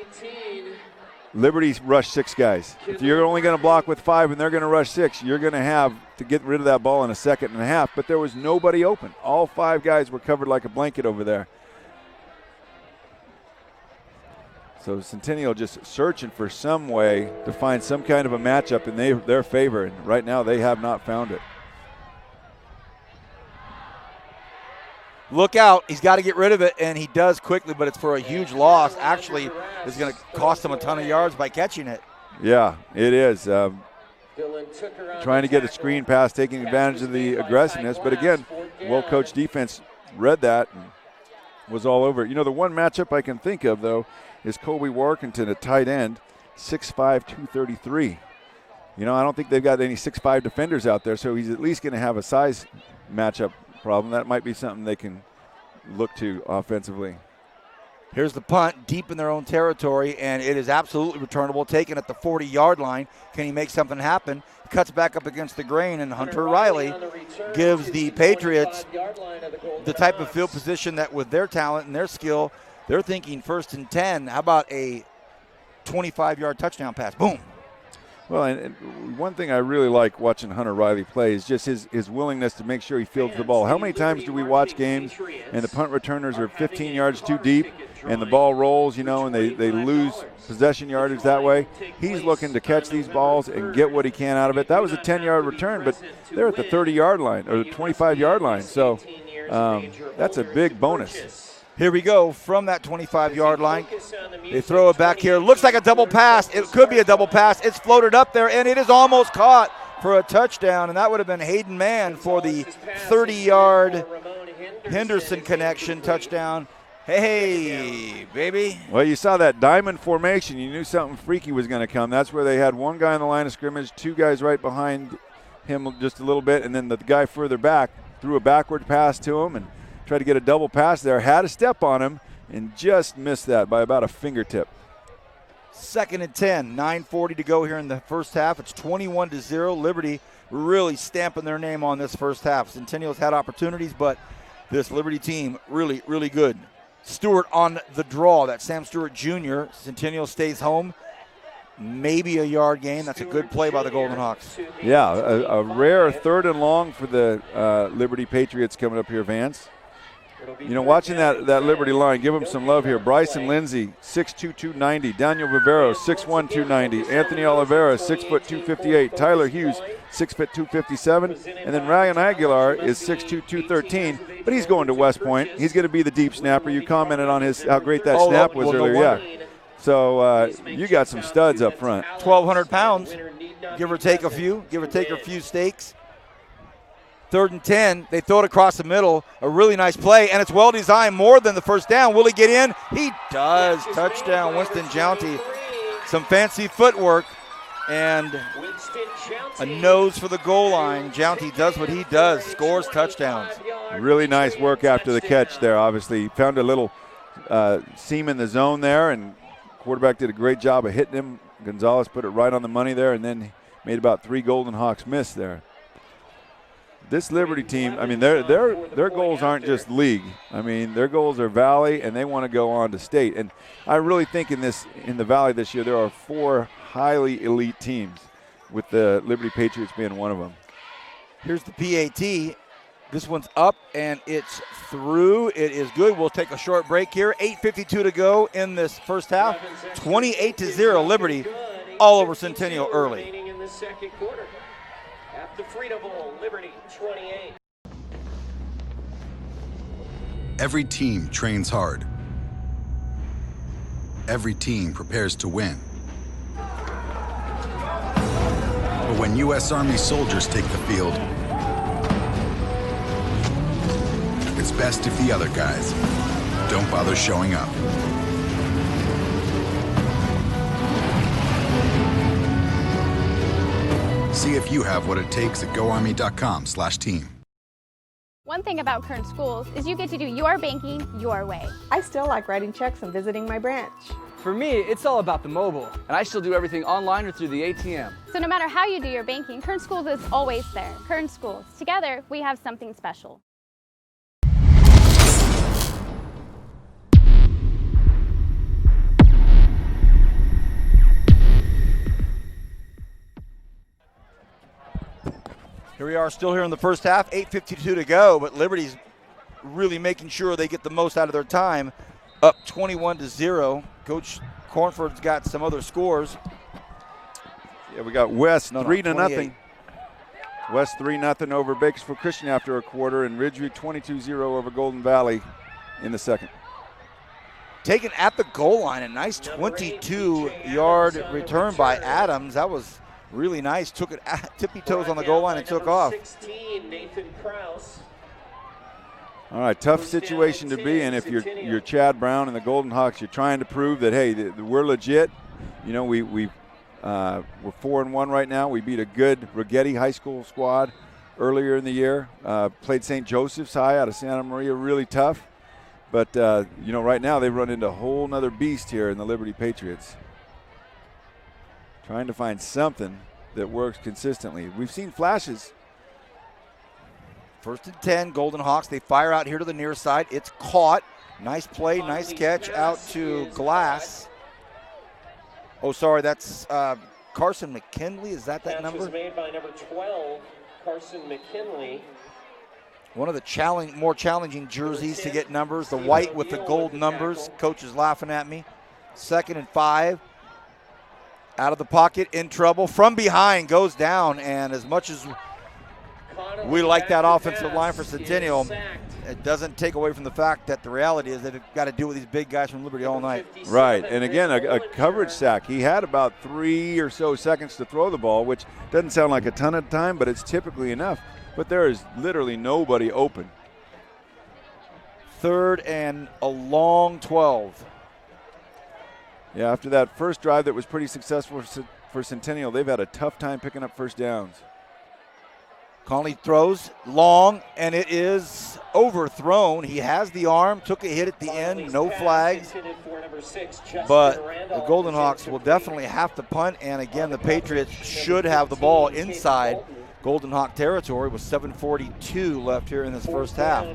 Liberty's rush 6 guys. If you're only going to block with 5 and they're going to rush 6, you're going to have to get rid of that ball in a second and a half. But there was nobody open. All 5 guys were covered like a blanket over there. So Centennial just searching for some way to find some kind of a matchup in their favor, and right now they have not found it. Look out, he's got to get rid of it, and he does quickly, but it's for a huge loss. Actually, it's going to cost him a ton of yards by catching it. Yeah, it is. Trying to get a screen pass, taking advantage of the aggressiveness, but again, well-coached defense read that and was all over it. You know, the one matchup I can think of, though, is Colby Workington, a tight end, 6'5", 233. You know, I don't think they've got any 6'5" defenders out there, so he's at least going to have a size matchup problem. That might be something they can look to offensively. Here's the punt deep in their own territory, and it is absolutely returnable, taken at the 40-yard line. Can he make something happen? Cuts back up against the grain, and Hunter Riley gives the Patriots the type of field position that with their talent and their skill, they're thinking 1st and 10. How about a 25-yard touchdown pass? Boom. Well, and one thing I really like watching Hunter Riley play is just his willingness to make sure he fields the ball. How many times do we watch games and the punt returners are 15 yards too deep and the ball rolls, you know, and they lose possession yardage that way? He's looking to catch these balls and get what he can out of it. That was a 10-yard return, but they're at the 30-yard line or the 25-yard line. So that's a big bonus. Here we go from that 25-yard line. They throw it back here. Looks like a double pass. It could be a double pass. It's floated up there, and it is almost caught for a touchdown, and that would have been Hayden Mann for the 30-yard Henderson connection touchdown. Hey, baby. Well, you saw that diamond formation. You knew something freaky was going to come. That's where they had one guy on the line of scrimmage, 2 guys right behind him just a little bit, and then the guy further back threw a backward pass to him and tried to get a double pass there, had a step on him, and just missed that by about a fingertip. 2nd and 10, 9:40 to go here in the first half. It's 21-0. Liberty really stamping their name on this first half. Centennial's had opportunities, but this Liberty team really, really good. Stewart on the draw. That's Sam Stewart Jr. Centennial stays home. Maybe a yard gain. That's a good play by the Golden Hawks. Yeah, a rare 3rd and long for the Liberty Patriots coming up here, Vance. You know, watching that Liberty line, give them some love here. Bryson Lindsay, 6'2", 290. Daniel Vivero, 6'1", 290. Anthony Oliveira, 6', 258. Tyler Hughes, 6', 257. And then Ryan Aguilar is 6'2", 213. But he's going to West Point. He's going to be the deep snapper. You commented on how great that snap was earlier. Yeah. So you got some studs up front. 1,200 pounds, give or take a few stakes. 3rd and 10, they throw it across the middle, a really nice play, and it's well designed, more than the first down. Will he get in? He does. Touchdown, Winston Jounty. Some fancy footwork and a nose for the goal line. Jounty does what he does, scores touchdowns. Really nice work after the catch there, obviously. He found a little seam in the zone there, and quarterback did a great job of hitting him. Gonzalez put it right on the money there, and then made about 3 Golden Hawks miss there. This Liberty team, I mean, their goals aren't just league. I mean, their goals are Valley, and they want to go on to state. And I really think in the Valley this year, there are 4 highly elite teams, with the Liberty Patriots being one of them. Here's the PAT. This one's up, and it's through. It is good. We'll take a short break here. 8:52 to go in this first half. 28-0 Liberty all over Centennial early. In the second quarter. At the Frito Bowl, Liberty 28. Every team trains hard. Every team prepares to win. But when U.S. Army soldiers take the field, it's best if the other guys don't bother showing up. See if you have what it takes at GoArmy.com/team. One thing about Kern Schools is you get to do your banking your way. I still like writing checks and visiting my branch. For me, it's all about the mobile, and I still do everything online or through the ATM. So no matter how you do your banking, Kern Schools is always there. Kern Schools, together we have something special. Here we are still here in the first half, 8:52 to go, but Liberty's really making sure they get the most out of their time. Up 21-0. Coach Cornford's got some other scores. Yeah, we got West 3-0. 28. West 3-0 over Bakersfield Christian after a quarter, and Ridgeview 22-0 over Golden Valley in the second. Taken at the goal line, a nice 22-yard return by Adams. That was really nice. Took it tippy toes on the goal line and took off. 16, Nathan Krause. All right, tough situation to be in if you're Chad Brown and the Golden Hawks. You're trying to prove that, hey, we're legit. You know, we're 4-1 right now. We beat a good Rigetti High School squad earlier in the year. Played St. Joseph's High out of Santa Maria, really tough. But, you know, right now they've run into a whole nother beast here in the Liberty Patriots. Trying to find something that works consistently. We've seen flashes. 1st and 10, Golden Hawks. They fire out here to the near side. It's caught. Nice play, nice catch out to Glass. Oh, sorry, that's Carson McKinley. Is that number? Was made by number 12, Carson McKinley. One of the more challenging jerseys to get numbers. The white with the gold numbers. Coach is laughing at me. 2nd and 5. Out of the pocket, in trouble. From behind, goes down. And as much as we like that offensive line for Centennial, it doesn't take away from the fact that the reality is they've got to deal with these big guys from Liberty all night. Right, and again, a coverage sack. He had about 3 or so seconds to throw the ball, which doesn't sound like a ton of time, but it's typically enough. But there is literally nobody open. 3rd and a long 12. Yeah, after that first drive that was pretty successful for Centennial, they've had a tough time picking up first downs. Conley throws long, and it is overthrown. He has the arm, took a hit at the end, no flags. But the Golden Hawks will definitely have to punt, and again, the Patriots should have the ball inside Golden Hawk territory with 7:42 left here in this first half.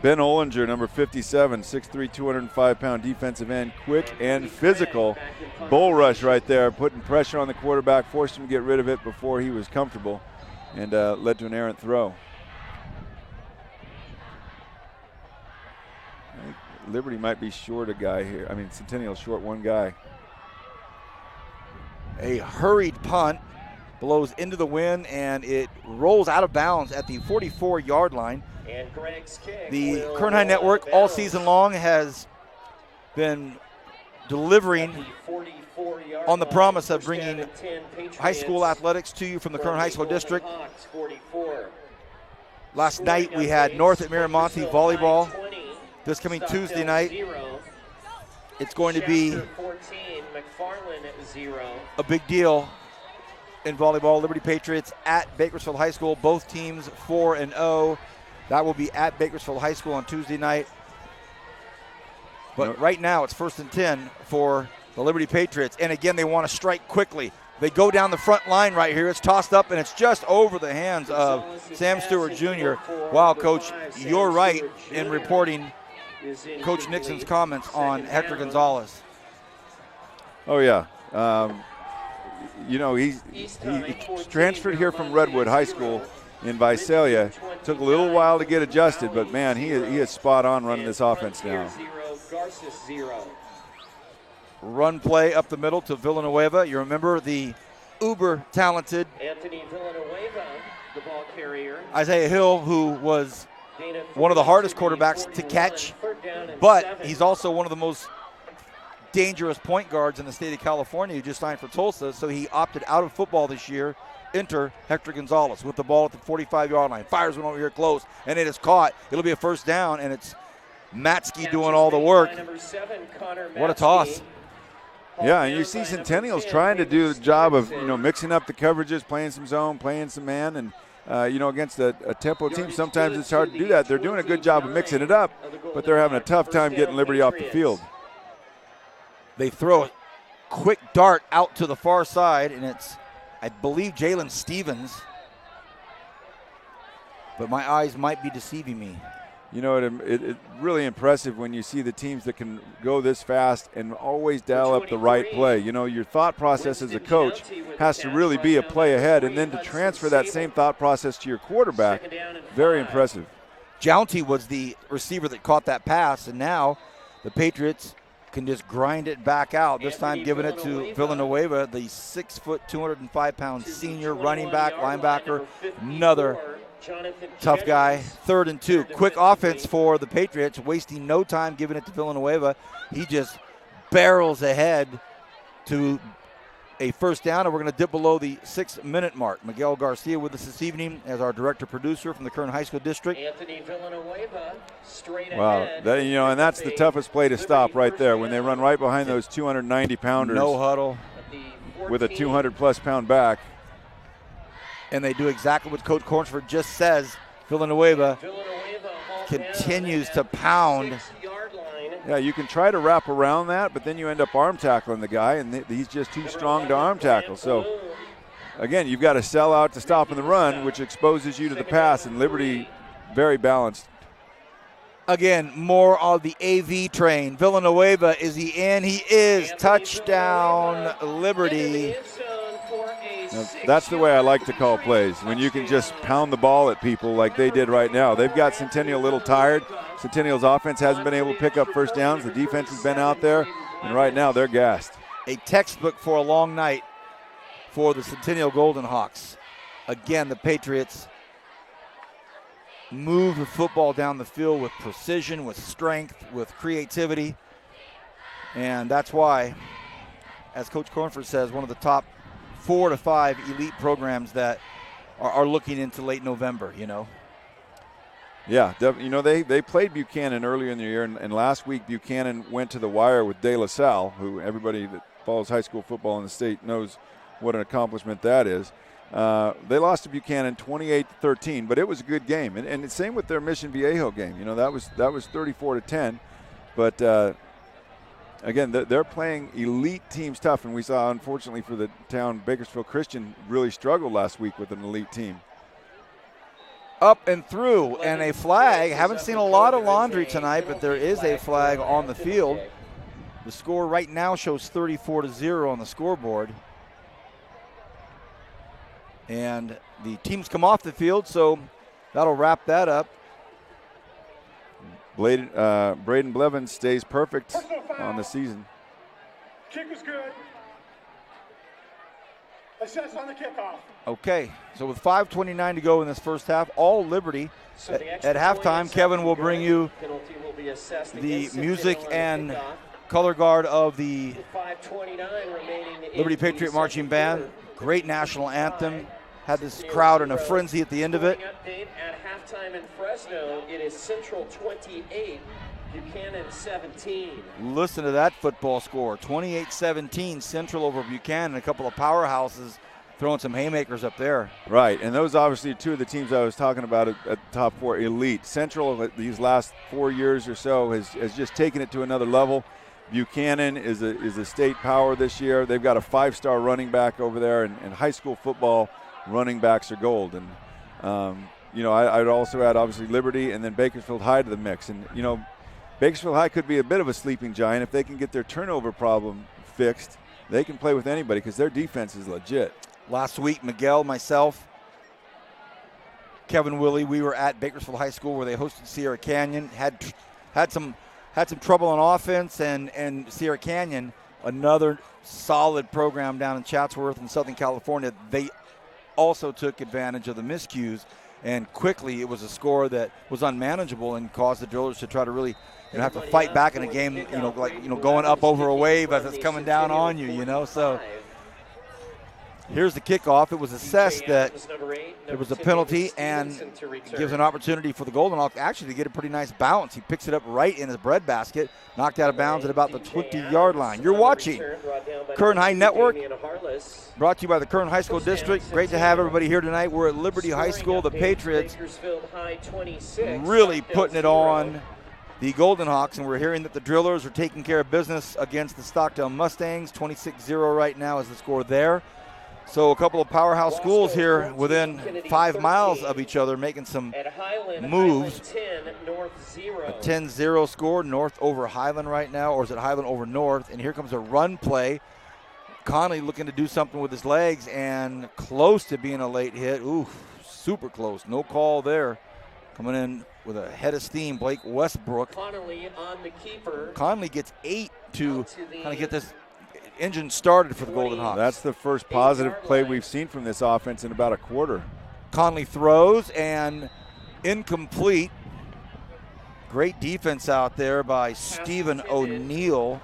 Ben Ollinger, number 57, 6'3", 205-pound defensive end, quick and physical. Bull rush right there, putting pressure on the quarterback, forced him to get rid of it before he was comfortable, and led to an errant throw. I think Liberty might be short a guy here. I mean, Centennial short one guy. A hurried punt blows into the wind, and it rolls out of bounds at the 44-yard line. And Greg's kick. The Kern High Network all season long has been delivering on the promise of bringing high school athletics to you from the Kern High School District. Last night we had North at Miramonte volleyball. This coming Tuesday night, it's going to be a big deal in volleyball. Liberty Patriots at Bakersfield High School, both teams 4-0. That will be at Bakersfield High School on Tuesday night. But right now it's 1st and 10 for the Liberty Patriots. And again, they want to strike quickly. They go down the front line right here. It's tossed up, and it's just over the hands of Sam Stewart Jr. Wow, Coach, you're right in reporting Coach Nixon's comments on Hector Gonzalez. Oh, yeah. You know, he transferred here from Redwood High School in Visalia. Took a little while to get adjusted, but, man, he is spot on running this offense now. Run play up the middle to Villanueva. You remember the uber-talented Anthony Villanueva, the ball carrier. Isaiah Hill, who was one of the hardest quarterbacks to catch, but he's also one of the most dangerous point guards in the state of California. He just signed for Tulsa, so he opted out of football this year. Enter Hector Gonzalez with the ball at the 45-yard line. Fires one over here close, and it is caught. It'll be a first down, and it's Matsky doing all the work. What a toss. Yeah, and you see Centennial's trying to do the job of, you know, mixing up the coverages, playing some zone, playing some man, and, you know, against a tempo team, sometimes it's hard to do that. They're doing a good job of mixing it up, but they're having a tough time getting Liberty off the field. They throw a quick dart out to the far side, and it's, I believe, Jalen Stevens. But my eyes might be deceiving me. You know, it's really impressive when you see the teams that can go this fast and always dial up the right play. You know, your thought process as a coach has to really be a play ahead, and then to transfer that same thought process to your quarterback, very impressive. Jounty was the receiver that caught that pass, and now the Patriots can just grind it back out, this time giving it to Villanueva, the 6', 205-pound senior running back, linebacker, another tough guy. 3rd and 2. Quick offense for the Patriots, wasting no time giving it to Villanueva. He just barrels ahead to a first down, and we're going to dip below the 6-minute mark. Miguel Garcia with us this evening as our director-producer from the Kern High School District. Anthony Villanueva straight wow, ahead. And that's the toughest play to stop right there, when they run right behind those 290-pounders. No huddle. With a 200-plus pound back. And they do exactly what Coach Cornsford just says. Villanueva continues to pound. Yeah, you can try to wrap around that, but then you end up arm tackling the guy, and he's just too strong to arm tackle. So, again, you've got to sell out to stopping the run, which exposes you to the pass, and Liberty very balanced. Again, more of the AV train. Villanueva, is he in? He is. Touchdown, Liberty. Now, that's the way I like to call plays, when you can just pound the ball at people like they did right now. They've got Centennial a little tired. Centennial's offense hasn't been able to pick up first downs. The defense has been out there, and right now they're gassed. A textbook for a long night for the Centennial Golden Hawks. Again, the Patriots move the football down the field with precision, with strength, with creativity, and that's why, as Coach Cornford says, one of the top 4 to 5 elite programs that are looking into late November, you know. Yeah, you know, they played Buchanan earlier in the year, and last week Buchanan went to the wire with De La Salle, who everybody that follows high school football in the state knows what an accomplishment that is. They lost to Buchanan 28-13, but it was a good game. And the same with their Mission Viejo game. You know, that was 34-10. But again, they're playing elite teams tough, and we saw, unfortunately for the town, Bakersfield Christian really struggled last week with an elite team. Up and through, and a flag. Haven't seen a lot of laundry tonight, but there is a flag on the field. The score right now shows 34-0 on the scoreboard. And the teams come off the field, so that'll wrap that up. Braden Blevins stays perfect on the season. Kick was good. Assess on the kickoff. Okay, so with 5:29 to go in this first half, all Liberty. At halftime, Kevin will bring you the music and color guard of the Liberty Patriot Marching Band. Great national anthem. Had this crowd in a frenzy at the end of it. Update at halftime in Fresno, it is Central 28, Buchanan 17. Listen to that football score. 28-17, Central over Buchanan. A couple of powerhouses throwing some haymakers up there. Right, and those obviously two of the teams I was talking about at the top 4 elite. Central, these last 4 years or so, has just taken it to another level. Buchanan is a state power this year. They've got a 5-star running back over there, and high school football running backs are gold. And, you know, I'd also add, obviously, Liberty and then Bakersfield High to the mix. And, you know, Bakersfield High could be a bit of a sleeping giant. If they can get their turnover problem fixed, they can play with anybody because their defense is legit. Last week, Miguel, myself, Kevin Willie, we were at Bakersfield High School where they hosted Sierra Canyon. Had some trouble on offense, and Sierra Canyon, another solid program down in Chatsworth in Southern California. They also took advantage of the miscues, and quickly it was a score that was unmanageable and caused the Drillers to try to really have to fight back in a game, going up over a wave as it's coming down on you, So here's the kickoff. It was assessed that there was a penalty and gives an opportunity for the Golden Hawks actually to get a pretty nice bounce. He picks it up right in his breadbasket, knocked out of bounds at about the 20-yard line. You're watching Kern High Network, brought to you by the Kern High School District. Great to have everybody here tonight. We're at Liberty High School. The Patriots really putting it on the Golden Hawks, and we're hearing that the Drillers are taking care of business against the Stockdale Mustangs. 26-0 right now is the score there. So a couple of powerhouse schools here within 5 miles of each other making some moves. Highland 10, North 0. A 10-0 score, North over Highland right now, or is it Highland over North? And here comes a run play. Conley looking to do something with his legs and close to being a late hit. Ooh, super close. No call there. Coming in with a head of steam, Blake Westbrook. Conley on the keeper. Conley gets 8 to kind of get this engine started for the Golden Hawks. That's the first positive play we've seen from this offense in about a quarter. Conley throws and incomplete. Great defense out there by Stephen O'Neill.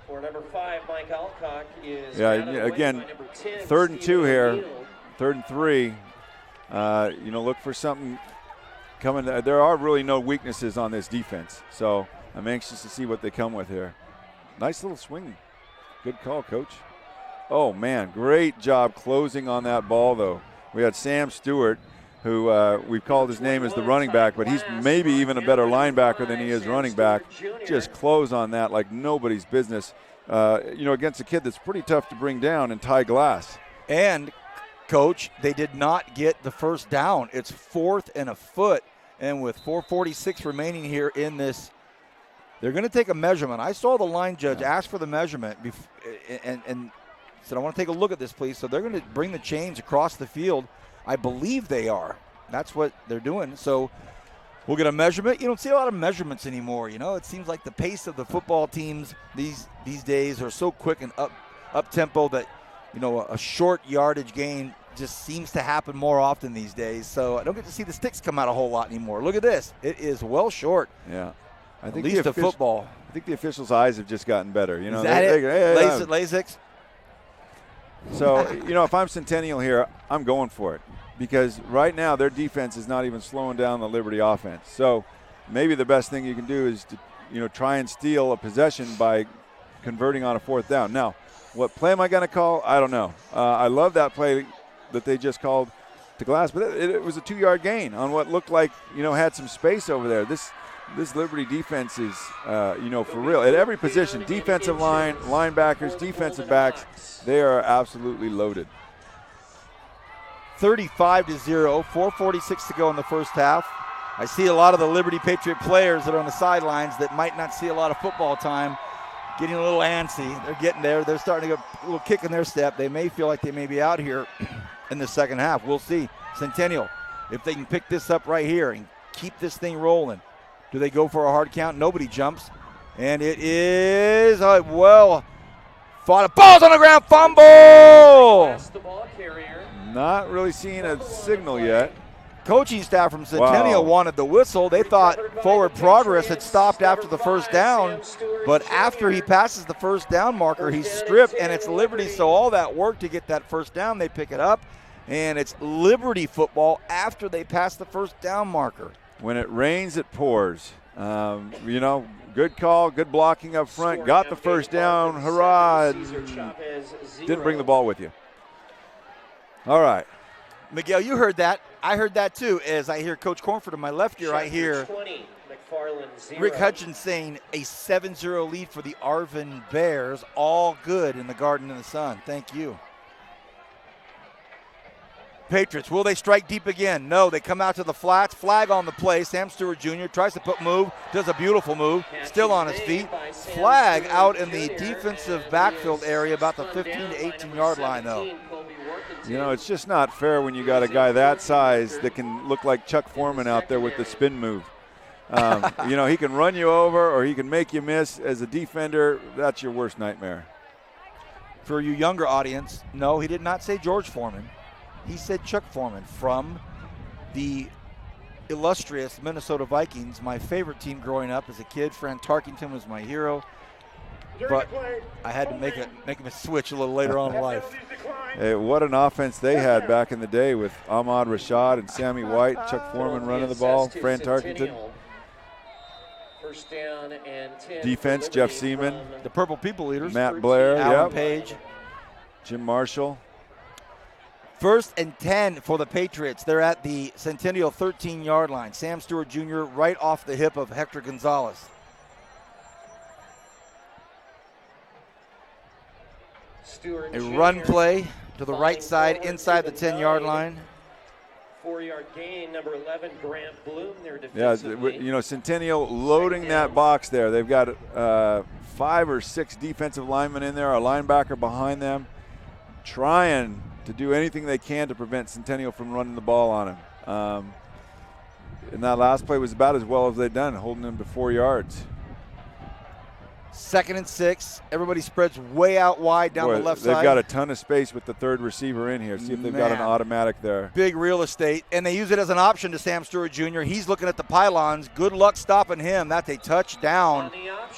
For number 5, Mike Alcock is again, 3rd and 2 here, 3rd and 3. Look for something coming. There are really no weaknesses on this defense, so I'm anxious to see what they come with here. Nice little swing. Good call, Coach. Oh, man, great job closing on that ball, though. We had Sam Stewart, who we've called his name as the running back, but he's maybe even a better linebacker than he is running back. Just close on that like nobody's business, against a kid that's pretty tough to bring down in Ty Glass. And, Coach, they did not get the first down. It's 4th and a foot, and with 4:46 remaining here in this, they're going to take a measurement. I saw the line judge ask for the measurement and said, I want to take a look at this, please. So they're going to bring the chains across the field. I believe they are. That's what they're doing. So we'll get a measurement. You don't see a lot of measurements anymore. It seems like the pace of the football teams these days are so quick and up tempo that, a short yardage gain just seems to happen more often these days. So I don't get to see the sticks come out a whole lot anymore. Look at this. It is well short. Yeah. I think at least the football. I think the officials' eyes have just gotten better. Is that it? LASIK? So, if I'm Centennial here, I'm going for it because right now their defense is not even slowing down the Liberty offense. So maybe the best thing you can do is to, try and steal a possession by converting on a 4th down. Now, what play am I going to call? I don't know. I love that play that they just called to Glass, but it was a 2-yard gain on what looked like, had some space over there. This Liberty defense is, for real. At every position, defensive line, linebackers, defensive backs, they are absolutely loaded. 35-0, 4:46 to go in the first half. I see a lot of the Liberty Patriot players that are on the sidelines that might not see a lot of football time getting a little antsy. They're getting there. They're starting to get a little kick in their step. They may feel like they may be out here in the second half. We'll see. Centennial, if they can pick this up right here and keep this thing rolling. Do they go for a hard count? Nobody jumps. And it is, fought. A ball's on the ground. Fumble! Not really seeing a signal yet. Coaching staff from Centennial wanted the whistle. They thought forward progress had stopped after the first down. But after he passes the first down marker, he's stripped, and it's Liberty. So all that work to get that first down, they pick it up. And it's Liberty football after they pass the first down marker. When it rains, it pours. Good call, good blocking up front. Got the first down. Hurrah. Didn't bring the ball with you. All right. Miguel, you heard that. I heard that too. As I hear Coach Cornford in my left ear, I hear Rick Hutchins saying a 7-0 lead for the Arvin Bears. All good in the Garden in the Sun. Thank you. Patriots, will they strike deep again? No, they come out to the flats. Flag on the play. Sam Stewart Jr. tries to put move, does a beautiful move, still on his feet. Flag out in the defensive backfield area about the 15 to 18-yard line, though. It's just not fair when you got a guy that size that can look like Chuck Foreman out there with the spin move. He can run you over or he can make you miss. As a defender, that's your worst nightmare. For you younger audience, no, he did not say George Foreman. He said Chuck Foreman from the illustrious Minnesota Vikings, my favorite team growing up as a kid. Fran Tarkington was my hero, but I had to make him a switch a little later on in life. Hey, what an offense they had back in the day with Ahmad Rashad and Sammy White, Chuck Foreman running the ball, Fran Tarkington. First down and 10. Defense, Jeff Seaman. The Purple People Eaters. Matt Blair, Alan Page. Jim Marshall. 1st and 10 for the Patriots. They're at the Centennial 13-yard line. Sam Stewart Jr. right off the hip of Hector Gonzalez. Stewart A Jr., run play to the right falling side forward inside to the 10-yard line. 4-yard gain, number 11, Grant Bloom there Yeah, defensively. you know, Centennial loading that box there. They've got 5 or 6 defensive linemen in there, a linebacker behind them, trying to do anything they can to prevent Centennial from running the ball on him. And that last play was about as well as they'd done, holding him to 4 yards. 2nd and 6. Everybody spreads way out wide down the left side. They've got a ton of space with the third receiver in here. See if they've got an automatic there. Big real estate, and they use it as an option to Sam Stewart Jr. He's looking at the pylons. Good luck stopping him. That's a touchdown,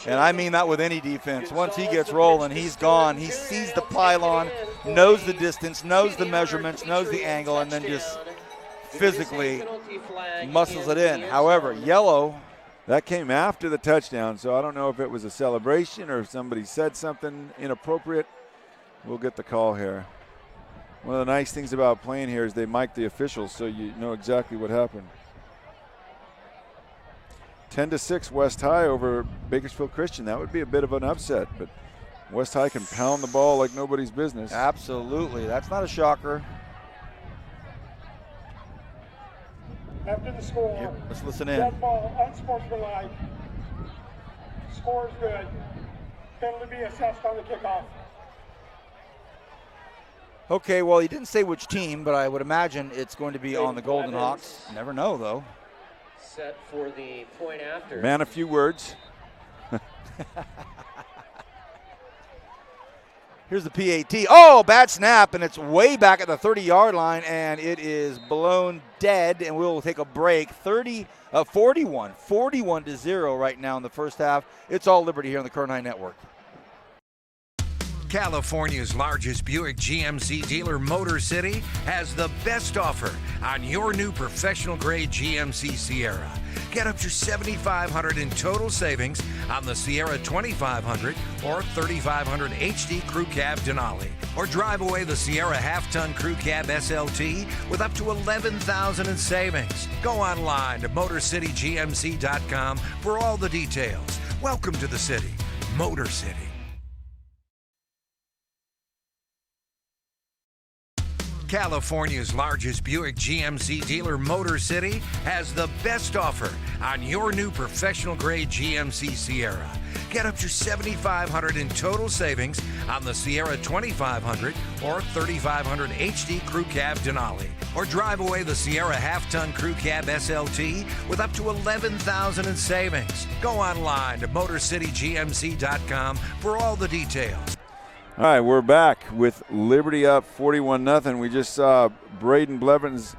and I mean that with any defense. Once he gets rolling, he's gone. He sees the pylon, knows the distance, knows the measurements, knows the angle, and then just physically muscles it in. However, yellow. That came after the touchdown, so I don't know if it was a celebration or if somebody said something inappropriate. We'll get the call here. One of the nice things about playing here is they mic the officials, so you know exactly what happened. 10-6 West High over Bakersfield Christian. That would be a bit of an upset, but West High can pound the ball like nobody's business. Absolutely. That's not a shocker. After the score, Yep, let's listen in. dead ball, unsportsmanlike. Score is good. Penalty be assessed on the kickoff. Okay, well, he didn't say which team, but I would imagine it's going to be on the Golden Hawks. Never know, though. Set for the point after. Man, a few words. Here's the PAT. Oh, bad snap, and it's way back at the 30-yard line, and it is blown dead, and we'll take a break. 41-0 right now in the first half. It's all Liberty here on the Kern High Network. California's largest Buick GMC dealer, Motor City, has the best offer on your new professional-grade GMC Sierra. Get up to $7,500 in total savings on the Sierra 2500 or 3500 HD Crew Cab Denali. Or drive away the Sierra half-ton Crew Cab SLT with up to $11,000 in savings. Go online to MotorCityGMC.com for all the details. Welcome to the city, Motor City. California's largest Buick GMC dealer, Motor City, has the best offer on your new professional-grade GMC Sierra. Get up to $7,500 in total savings on the Sierra 2500 or 3500 HD Crew Cab Denali. Or drive away the Sierra half-ton Crew Cab SLT with up to $11,000 in savings. Go online to MotorCityGMC.com for all the details. All right, we're back with Liberty up 41-0. We just saw Braden Blevins.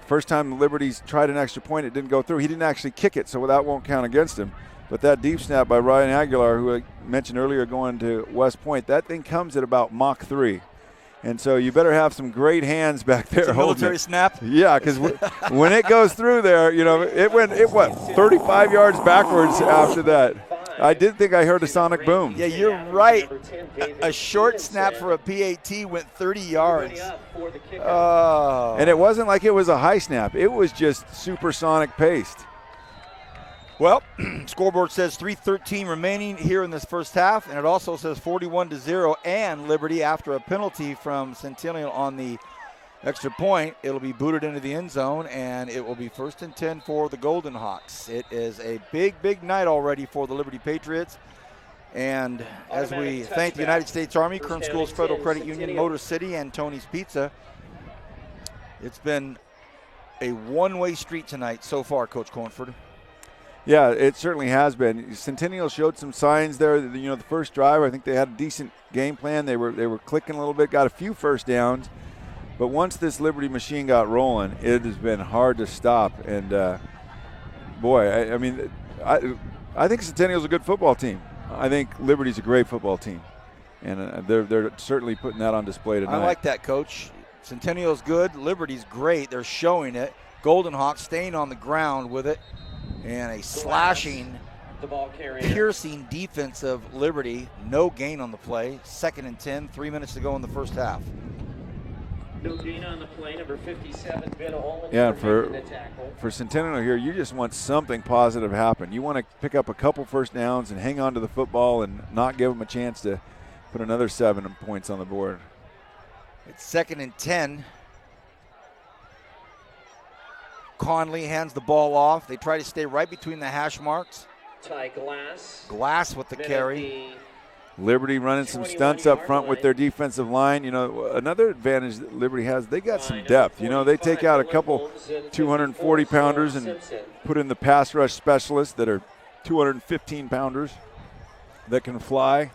First time Liberty's tried an extra point, it didn't go through. He didn't actually kick it, so that won't count against him. But that deep snap by Ryan Aguilar, who I mentioned earlier going to West Point, that thing comes at about Mach 3. And so you better have some great hands back there. It's a military snap? Yeah, because when it goes through there, you know, it went 35 yards backwards after that. I did think I heard a sonic boom. Yeah, you're right. A short snap for a PAT went 30 yards. Oh. And it wasn't like it was a high snap. It was just supersonic paced. Well, scoreboard says 3:13 remaining here in this first half, and it also says 41-0 and Liberty after a penalty from Centennial on the extra point. It'll be booted into the end zone, and it will be 1st and 10 for the Golden Hawks. It is a big, big night already for the Liberty Patriots. And as we thank the United States Army, Kern Schools Federal Credit Union, Motor City, and Tony's Pizza, it's been a one-way street tonight so far, Coach Cornford. Yeah, it certainly has been. Centennial showed some signs there. You know, the first drive, I think they had a decent game plan. They were clicking a little bit, got a few first downs. But once this Liberty machine got rolling, it has been hard to stop. And, boy, I think Centennial's a good football team. I think Liberty's a great football team. And they're certainly putting that on display tonight. I like that, Coach. Centennial's good. Liberty's great. They're showing it. Golden Hawks staying on the ground with it. And a slashing, piercing defense of Liberty. No gain on the play. 2nd and 10, 3 minutes to go in the first half. No gain on the play, number 57, Ben Olin. Yeah, for Centennial here, you just want something positive happen. You want to pick up a couple first downs and hang on to the football and not give them a chance to put another 7 points on the board. It's 2nd and 10. Conley hands the ball off. They try to stay right between the hash marks. Ty Glass. Glass with the carry. Liberty running some stunts up front with their defensive line. You know, another advantage that Liberty has, they got some depth. You know, they take out a couple 240-pounders and put in the pass rush specialists that are 215-pounders that can fly.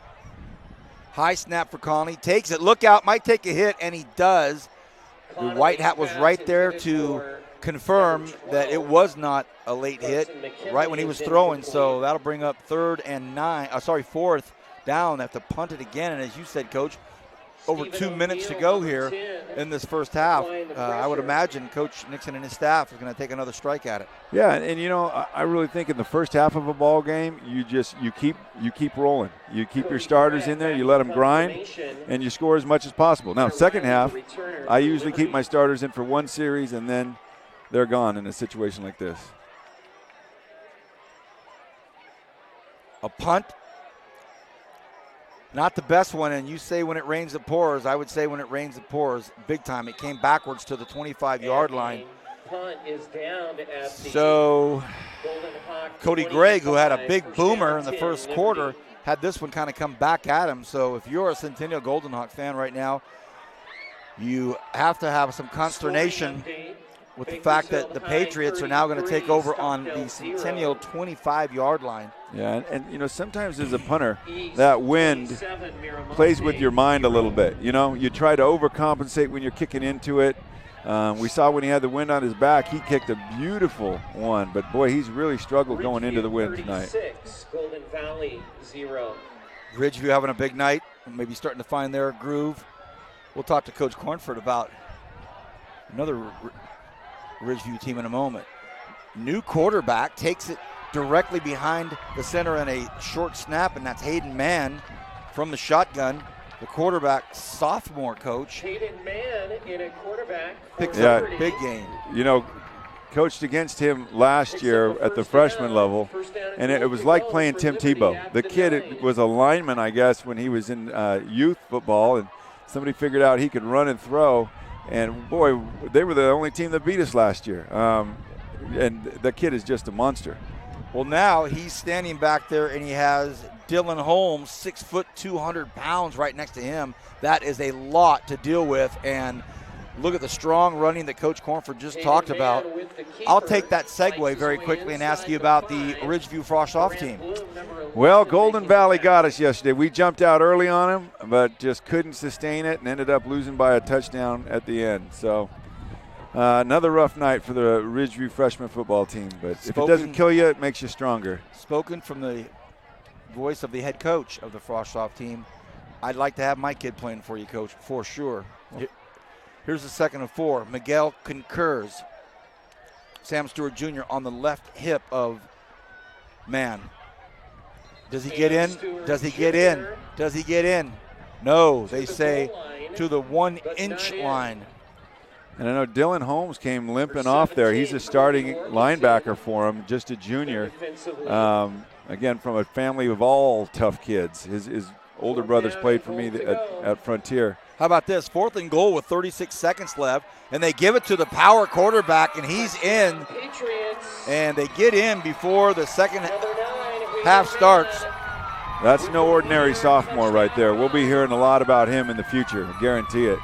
High snap for Conley. Takes it. Look out. Might take a hit, and he does. The white hat was right there to confirm that it was not a late hit right when he was throwing. So that'll bring up 4th down. They have to punt it again. And as you said, Coach, over 2 minutes to go here in this first half. I would imagine Coach Nixon and his staff is going to take another strike at it. Yeah, and you know, I really think in the first half of a ball game, you keep rolling. You keep your starters in there, you let them grind, and you score as much as possible. Now, second half, I usually keep my starters in for one series, and then they're gone in a situation like this. A punt. Not the best one, and you say when it rains it pours. I would say when it rains it pours big time. It came backwards to the 25-yard line. Punt is down at so Cody Gregg, who had a big boomer in the first quarter, had this one kind of come back at him. So if you're a Centennial Golden Hawk fan right now, you have to have some consternation with the fact that the Patriots are now going to take over on the Centennial 25-yard line. Yeah, and you know, sometimes as a punter, that wind plays with your mind a little bit. You know, you try to overcompensate when you're kicking into it. We saw when he had the wind on his back, he kicked a beautiful one. But, boy, he's really struggled going into the wind tonight. Golden Valley 0. Ridgeview having a big night, maybe starting to find their groove. We'll talk to Coach Cornford about another Ridgeview team in a moment. New quarterback takes it directly behind the center in a short snap, and that's Hayden Mann from the shotgun. The quarterback, sophomore coach. Hayden Mann in a quarterback. Picks up a big game. You know, coached against him last year at the freshman level, and it was like playing Tim Tebow. The kid was a lineman, I guess, when he was in youth football, and somebody figured out he could run and throw. And, boy, they were the only team that beat us last year. And the kid is just a monster. Well, now he's standing back there, and he has Dylan Holmes, 6 foot, 200 pounds right next to him. That is a lot to deal with. And look at the strong running that Coach Cornford just talked about. I'll take that segue very quickly and ask you about the Ridgeview Frosh-Off team. Well, Golden Valley got us yesterday. We jumped out early on them, but just couldn't sustain it and ended up losing by a touchdown at the end. So another rough night for the Ridgeview freshman football team. But if it doesn't kill you, it makes you stronger. Spoken from the voice of the head coach of the Frosh-Off team. I'd like to have my kid playing for you, Coach, for sure. Here's the 2nd and 4. Miguel concurs. Sam Stewart Jr. on the left hip of Mann. Does he get in? Does he get in? Does he get in? No, they say to the 1-inch line. And I know Dylan Holmes came limping off there. He's a starting linebacker for him, just a junior. Again, from a family of all tough kids. His older brothers played for me at Frontier. How about this? 4th and goal with 36 seconds left, and they give it to the power quarterback, and he's in. And they get in before the second half starts. That's no ordinary sophomore right there. We'll be hearing a lot about him in the future, I guarantee it.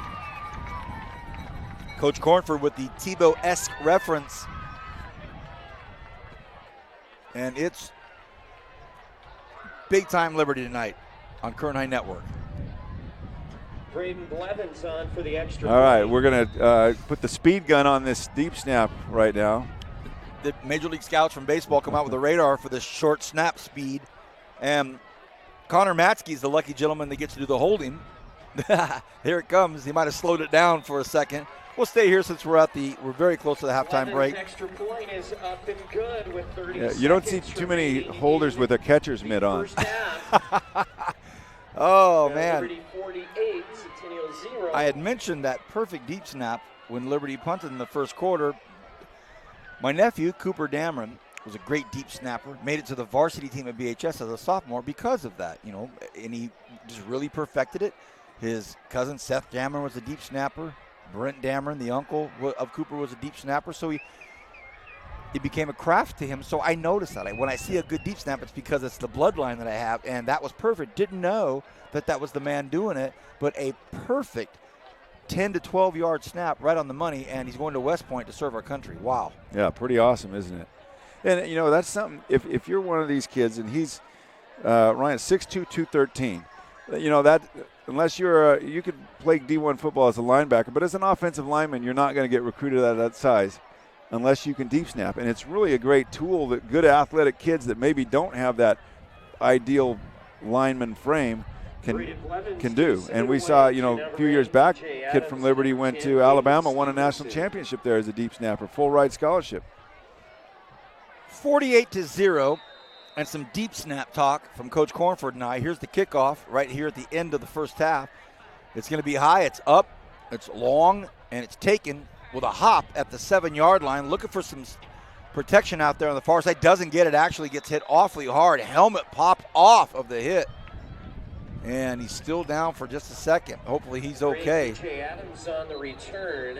Coach Cornford with the Tebow-esque reference. And it's big-time Liberty tonight on Kern High Network. Braden Blevins on for the extra. All right, we're going to put the speed gun on this deep snap right now. The Major League Scouts from baseball come out with a radar for this short snap speed. And Connor Matzke is the lucky gentleman that gets to do the holding. Here it comes. He might have slowed it down for a second. We'll stay here since we're very close to the halftime break. Extra point is up and good with 30 yeah, you don't see too many holders with a catcher's mitt on. Oh, man. Liberty 48, Centennial 0. I had mentioned that perfect deep snap when Liberty punted in the first quarter. My nephew, Cooper Dameron, was a great deep snapper. Made it to the varsity team at BHS as a sophomore because of that, and he just really perfected it. His cousin Seth Dameron was a deep snapper. Brent Dameron, the uncle of Cooper, was a deep snapper. So it became a craft to him. So I noticed that. When I see a good deep snap, it's because it's the bloodline that I have, and that was perfect. Didn't know that was the man doing it, but a perfect 10 to 12 yard snap right on the money, and he's going to West Point to serve our country. Wow. Yeah, pretty awesome, isn't it? And, that's something, if you're one of these kids, and he's, Ryan, 6'2", 213, that unless you could play D1 football as a linebacker, but as an offensive lineman, you're not going to get recruited at that size unless you can deep snap. And it's really a great tool that good athletic kids that maybe don't have that ideal lineman frame can do. And we saw, a few years back, a kid from Liberty went to Alabama, won a national championship there as a deep snapper, full ride scholarship. 48-0, and some deep snap talk from Coach Cornford and I. Here's the kickoff right here at the end of the first half. It's going to be high, it's up, it's long, and it's taken with a hop at the 7-yard line. Looking for some protection out there on the far side. Doesn't get it, actually gets hit awfully hard. Helmet popped off of the hit. And he's still down for just a second. Hopefully he's okay. DJ Adams on the return.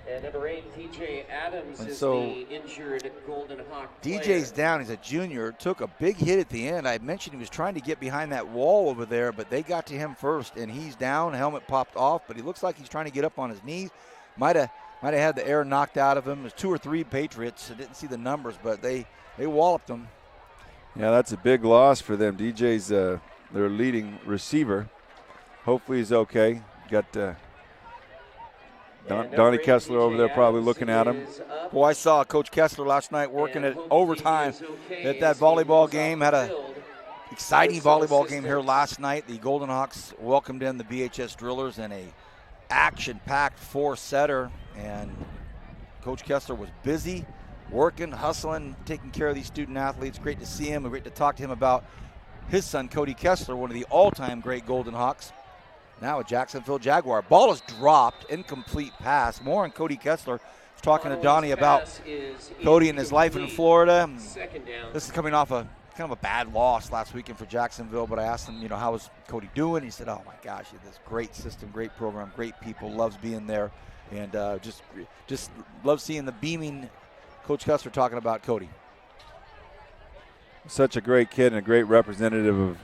And number 8, DJ Adams is so the injured Golden Hawk player. DJ's down. He's a junior. Took a big hit at the end. I mentioned he was trying to get behind that wall over there, but they got to him first, and he's down. Helmet popped off, but he looks like he's trying to get up on his knees. Might have had the air knocked out of him. There's 2 or 3 Patriots. I didn't see the numbers, but they walloped him. Yeah, that's a big loss for them. DJ's their leading receiver. Hopefully he's okay. Got Donnie Kessler over there probably looking at him. Boy, I saw Coach Kessler last night working at overtime at that volleyball game. Had a exciting volleyball game here last night. The Golden Hawks welcomed in the BHS Drillers in a action-packed 4-setter, and Coach Kessler was busy, working, hustling, taking care of these student athletes. Great to see him. Great to talk to him about his son, Cody Kessler, one of the all-time great Golden Hawks. Now a Jacksonville Jaguar. Ball is dropped, incomplete pass. More on Cody Kessler. He's talking to Donnie about Cody and his life in Florida. This is coming off a kind of a bad loss last weekend for Jacksonville, but I asked him, how was Cody doing? He said, oh my gosh, he has this great system, great program, great people, loves being there, and just loves seeing the beaming Coach Kessler talking about Cody. Such a great kid and a great representative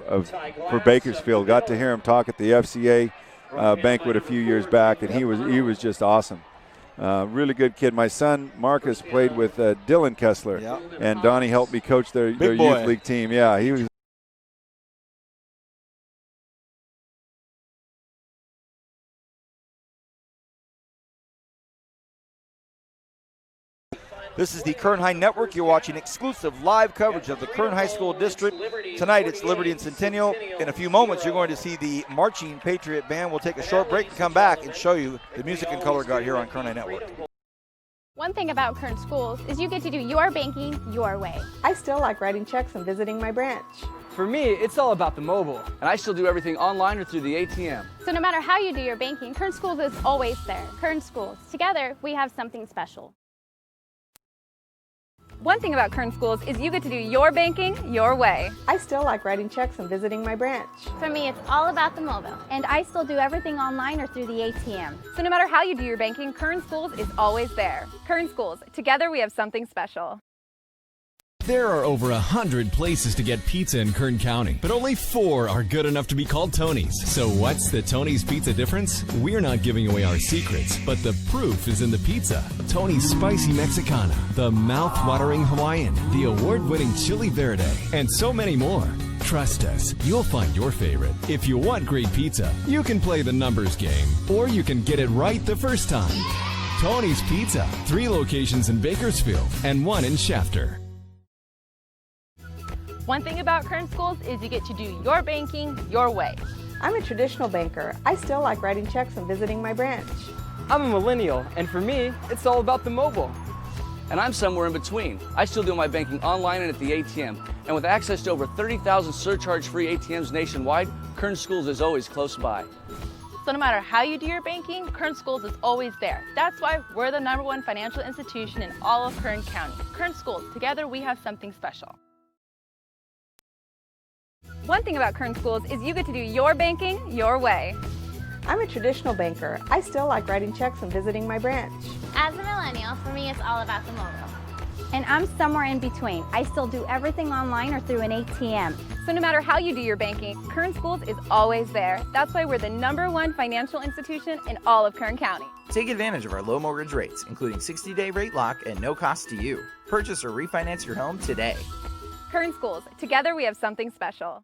for Bakersfield. Got to hear him talk at the FCA banquet a few years back, and he was just awesome. Really good kid. My son Marcus played with Dylan Kessler, and Donnie helped me coach their youth league team. Yeah, he was. This is the Kern High Network. You're watching exclusive live coverage of the Kern High School District. Tonight it's Liberty and Centennial. In a few moments, you're going to see the Marching Patriot Band. We'll take a short break and come back and show you the music and color guard here on Kern High Network. One thing about Kern Schools is you get to do your banking your way. I still like writing checks and visiting my branch. For me, it's all about the mobile, and I still do everything online or through the ATM. So no matter how you do your banking, Kern Schools is always there. Kern Schools, together we have something special. One thing about Kern Schools is you get to do your banking your way. I still like writing checks and visiting my branch. For me, it's all about the mobile, and I still do everything online or through the ATM. So no matter how you do your banking, Kern Schools is always there. Kern Schools, together we have something special. There are over 100 places to get pizza in Kern County, but only 4 are good enough to be called Tony's. So what's the Tony's Pizza difference? We're not giving away our secrets, but the proof is in the pizza. Tony's Spicy Mexicana, the mouth-watering Hawaiian, the award-winning Chili Verde, and so many more. Trust us, you'll find your favorite. If you want great pizza, you can play the numbers game, or you can get it right the first time. Tony's Pizza, 3 locations in Bakersfield and 1 in Shafter. One thing about Kern Schools is you get to do your banking your way. I'm a traditional banker. I still like writing checks and visiting my branch. I'm a millennial, and for me, it's all about the mobile. And I'm somewhere in between. I still do my banking online and at the ATM. And with access to over 30,000 surcharge-free ATMs nationwide, Kern Schools is always close by. So no matter how you do your banking, Kern Schools is always there. That's why we're the #1 financial institution in all of Kern County. Kern Schools, together we have something special. One thing about Kern Schools is you get to do your banking your way. I'm a traditional banker. I still like writing checks and visiting my branch. As a millennial, for me it's all about the mobile. And I'm somewhere in between. I still do everything online or through an ATM. So no matter how you do your banking, Kern Schools is always there. That's why we're the #1 financial institution in all of Kern County. Take advantage of our low mortgage rates, including 60-day rate lock and no cost to you. Purchase or refinance your home today. Kern Schools, together we have something special.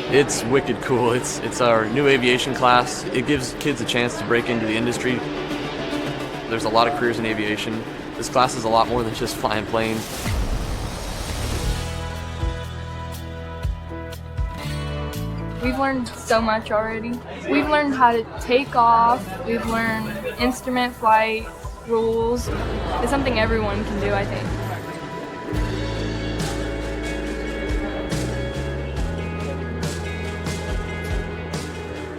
It's wicked cool. It's our new aviation class. It gives kids a chance to break into the industry. There's a lot of careers in aviation. This class is a lot more than just flying planes. We've learned so much already. We've learned how to take off. We've learned instrument flight rules. It's something everyone can do, I think.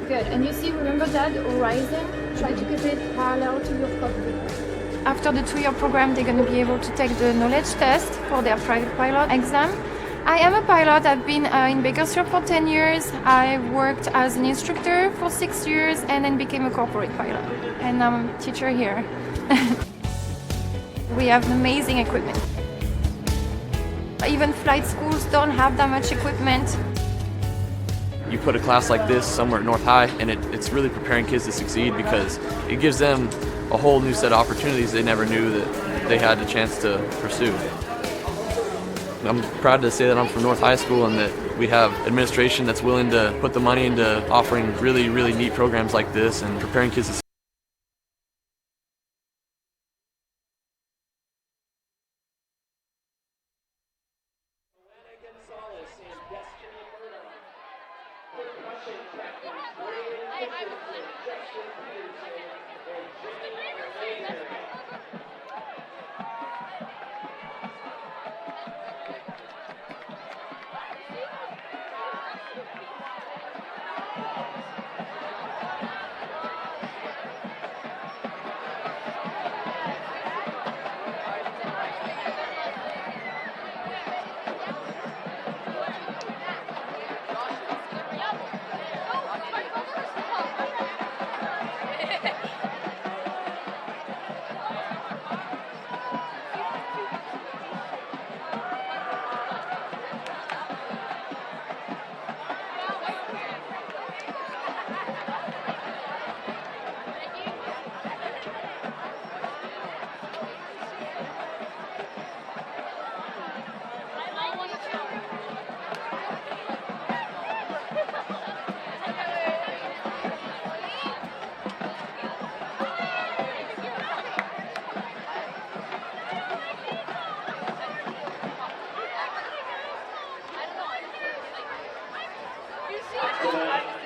Good, and you see, remember that horizon? Try to keep it parallel to your cockpit. After the 2-year program, they're going to be able to take the knowledge test for their private pilot exam. I am a pilot. I've been in Bakersfield for 10 years. I worked as an instructor for 6 years and then became a corporate pilot. And I'm a teacher here. We have amazing equipment. Even flight schools don't have that much equipment. You put a class like this somewhere at North High, and it's really preparing kids to succeed because it gives them a whole new set of opportunities they never knew that they had the chance to pursue. I'm proud to say that I'm from North High School and that we have administration that's willing to put the money into offering really, really neat programs like this and preparing kids to succeed.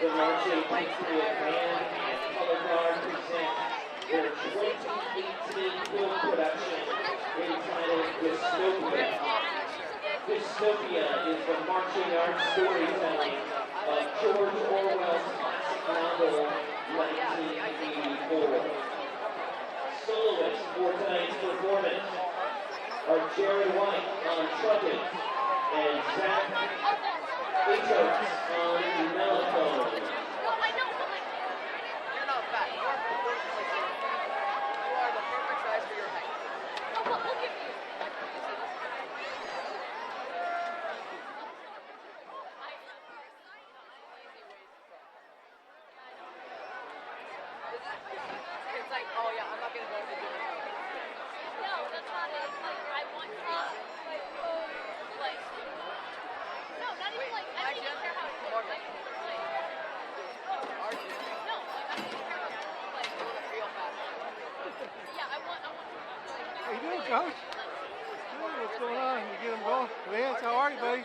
The marching patriot band and color guard present their 2018 film production entitled Dystopia. Dystopia is the marching arts storytelling of George Orwell's classic novel 1984. Soloists for tonight's performance are Jared White on trumpet and Zach Hector on the mellophone. How you doing, Coach? Good. What's going on? You get them going? Vance, how are you, buddy?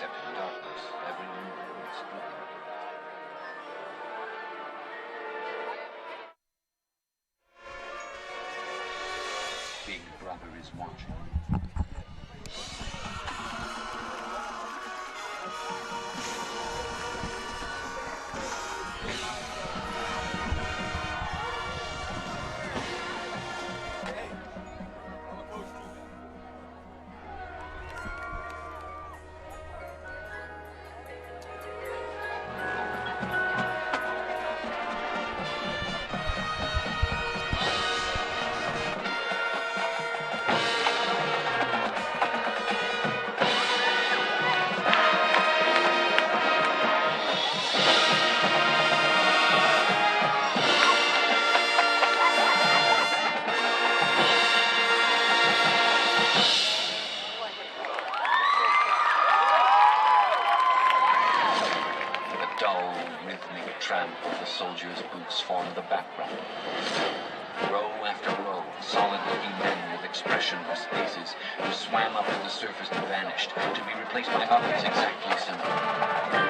except in darkness, every movement was scrutinized. Big Brother is watching. Soldiers' boots formed the background. Row after row, solid-looking men with expressionless faces who swam up to the surface and vanished, to be replaced by others exactly similar.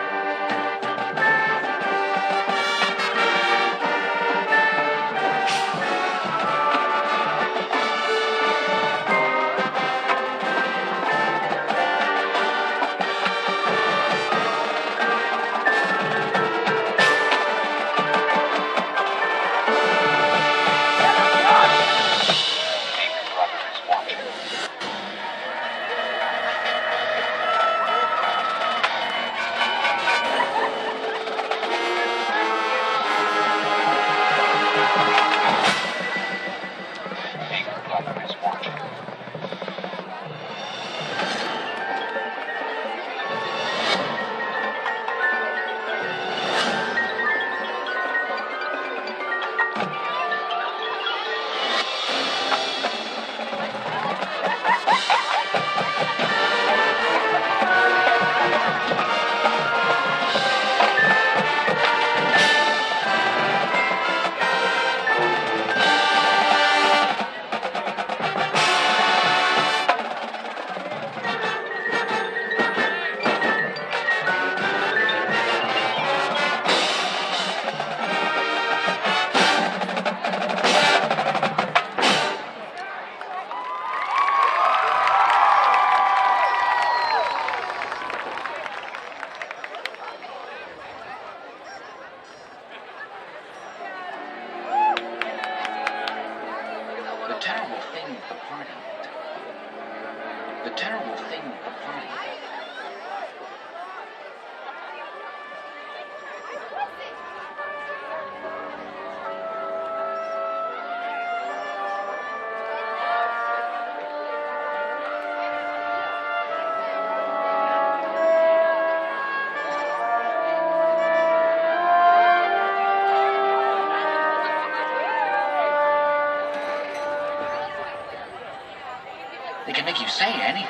They can make you say anything,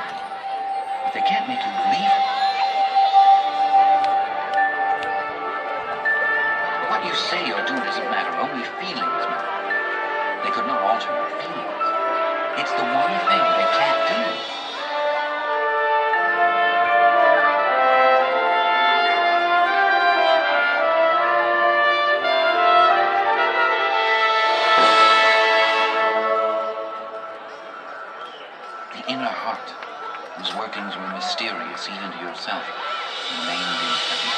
but they can't make you believe it. What you say or do doesn't matter, only feelings matter. They could not alter your feelings. It's the one thing they can't do. Whose workings were mysterious even to yourself, remained ineffable.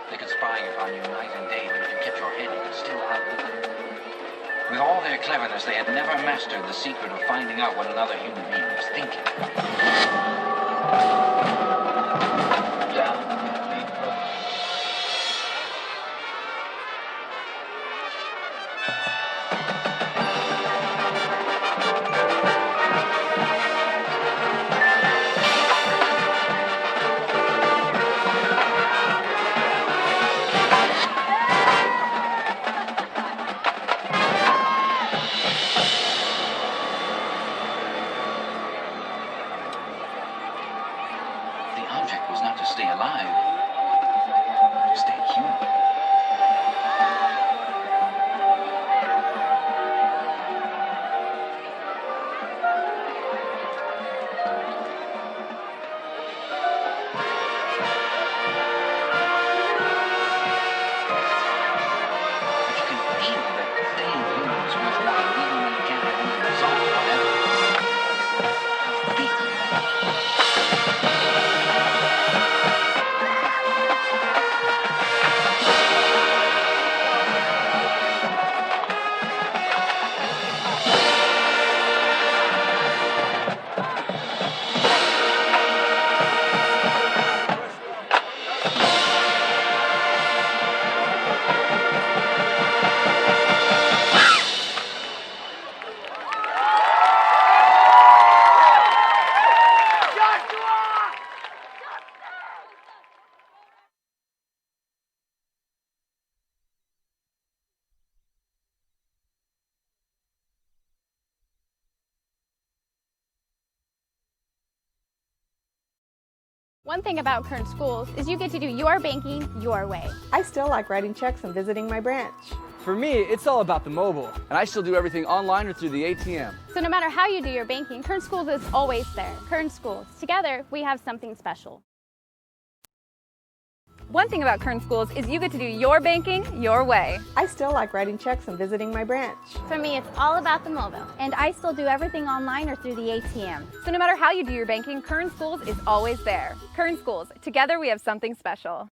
They could spy upon you night and day, but if you kept your head, you could still outwit them. With all their cleverness, they had never mastered the secret of finding out what another human being was thinking. object was not to stay alive, but to stay human. One thing about Kern Schools is you get to do your banking your way. I still like writing checks and visiting my branch. For me, it's all about the mobile. And I still do everything online or through the ATM. So no matter how you do your banking, Kern Schools is always there. Kern Schools, together we have something special. One thing about Kern Schools is you get to do your banking your way. I still like writing checks and visiting my branch. For me, it's all about the mobile. And I still do everything online or through the ATM. So no matter how you do your banking, Kern Schools is always there. Kern Schools, together we have something special.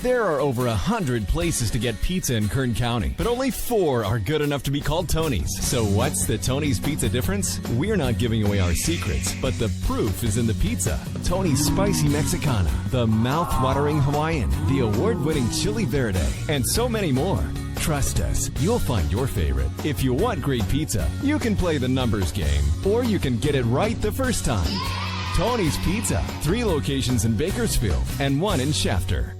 There are over 100 places to get pizza in Kern County, but only 4 are good enough to be called Tony's. So what's the Tony's pizza difference? We're not giving away our secrets, but the proof is in the pizza. Tony's Spicy Mexicana, the mouth-watering Hawaiian, the award-winning Chili Verde, and so many more. Trust us, you'll find your favorite. If you want great pizza, you can play the numbers game, or you can get it right the first time. Tony's Pizza, 3 locations in Bakersfield and 1 in Shafter.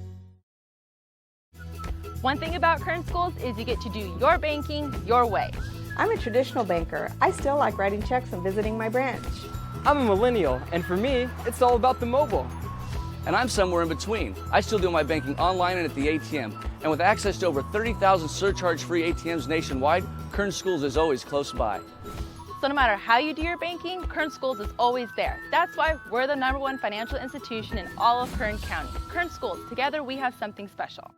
One thing about Kern Schools is you get to do your banking your way. I'm a traditional banker. I still like writing checks and visiting my branch. I'm a millennial, and for me, it's all about the mobile. And I'm somewhere in between. I still do my banking online and at the ATM. And with access to over 30,000 surcharge-free ATMs nationwide, Kern Schools is always close by. So no matter how you do your banking, Kern Schools is always there. That's why we're the #1 financial institution in all of Kern County. Kern Schools, together we have something special.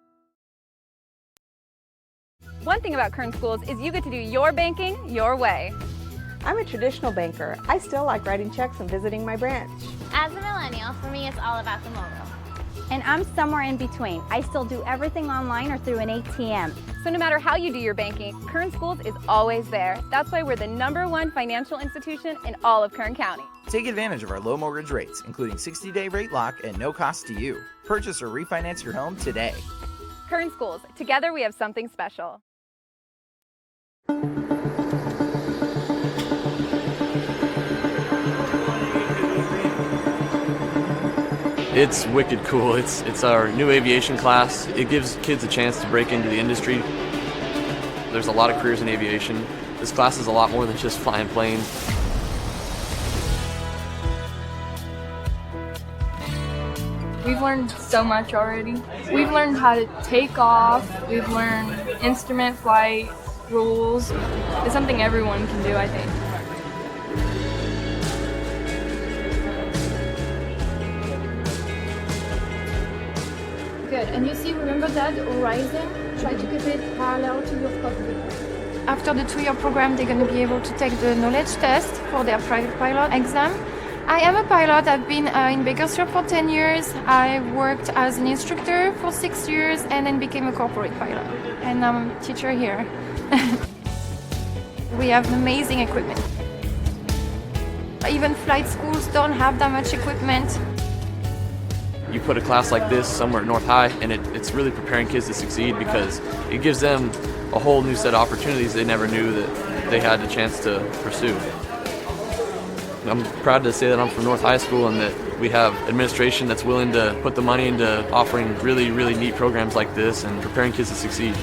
One thing about Kern Schools is you get to do your banking your way. I'm a traditional banker. I still like writing checks and visiting my branch. As a millennial, for me, it's all about the mobile. And I'm somewhere in between. I still do everything online or through an ATM. So no matter how you do your banking, Kern Schools is always there. That's why we're the #1 financial institution in all of Kern County. Take advantage of our low mortgage rates, including 60-day rate lock and no cost to you. Purchase or refinance your home today. Kern Schools, together we have something special. It's wicked cool. It's our new aviation class. It gives kids a chance to break into the industry. There's a lot of careers in aviation. This class is a lot more than just flying planes. We've learned so much already. We've learned how to take off. We've learned instrument flight rules. It's something everyone can do, I think. Good. And you see, remember that horizon? Try to keep it parallel to your cockpit. After the 2-year program, they're going to be able to take the knowledge test for their private pilot exam. I am a pilot. I've been in Bakersfield for 10 years. I worked as an instructor for 6 years and then became a corporate pilot. And I'm a teacher here. We have amazing equipment. Even flight schools don't have that much equipment. You put a class like this somewhere at North High, and it's really preparing kids to succeed because it gives them a whole new set of opportunities they never knew that they had the chance to pursue. I'm proud to say that I'm from North High School and that we have administration that's willing to put the money into offering really, really neat programs like this and preparing kids to succeed.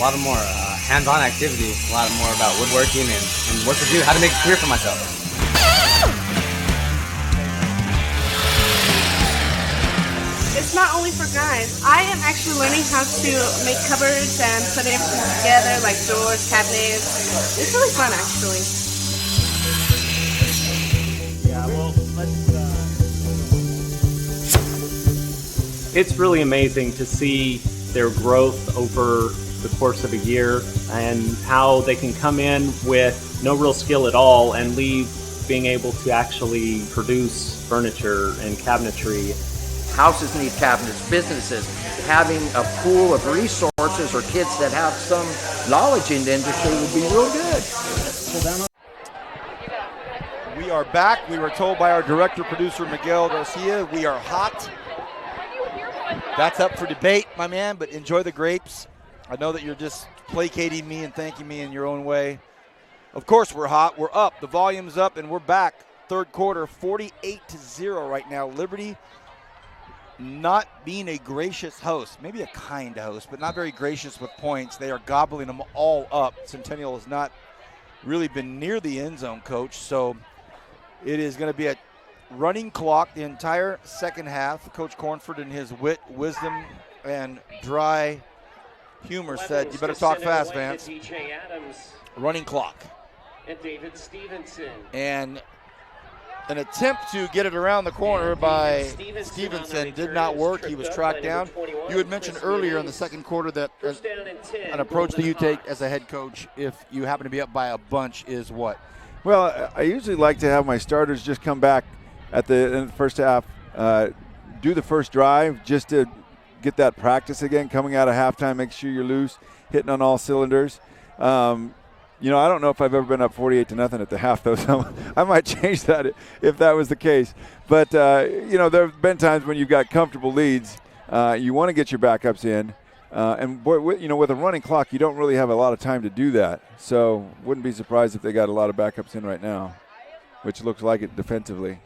a lot of more hands-on activity, a lot more about woodworking and what to do, how to make a career for myself. It's not only for guys. I am actually learning how to make cupboards and put everything together, like doors, cabinets. It's really fun, actually. Yeah, well, It's really amazing to see their growth over the course of a year and how they can come in with no real skill at all and leave being able to actually produce furniture and cabinetry. Houses need cabinets, businesses. Having a pool of resources or kids that have some knowledge in the industry would be real good. We are back. We were told by our director, producer, Miguel Garcia, we are hot. That's up for debate, my man, but enjoy the grapes. I know that you're just placating me and thanking me in your own way. Of course we're hot. We're up. The volume's up, and we're back. Third quarter, 48-0 right now. Liberty not being a gracious host, maybe a kind host, but not very gracious with points. They are gobbling them all up. Centennial has not really been near the end zone, Coach, so it is going to be a running clock the entire second half. Coach Cornford, in his wit, wisdom, and dry humor, said, you better talk fast, Vance. Running clock. And David Stevenson. And an attempt to get it around the corner by Stevenson did not work. He was tracked down. You had mentioned earlier in the second quarter that an approach that you take as a head coach if you happen to be up by a bunch is what? Well, I usually like to have my starters just come back in the first half, do the first drive just to get that practice again, coming out of halftime, make sure you're loose, hitting on all cylinders. I don't know if I've ever been up 48-0 at the half, though, so I might change that if that was the case. But, there have been times when you've got comfortable leads. You want to get your backups in. And, boy, with a running clock, you don't really have a lot of time to do that. So wouldn't be surprised if they got a lot of backups in right now, which looks like it defensively.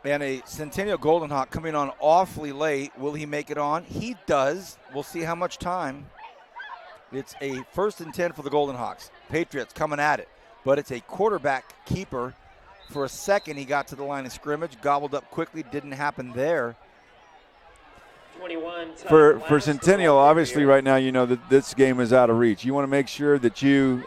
And a Centennial Golden Hawk coming on awfully late. Will he make it on? He does. We'll see how much time. It's a 1st and 10 for the Golden Hawks. Patriots coming at it. But it's a quarterback keeper. For a second, he got to the line of scrimmage, gobbled up quickly. Didn't happen there. For Centennial, obviously right now you know that this game is out of reach. You want to make sure that you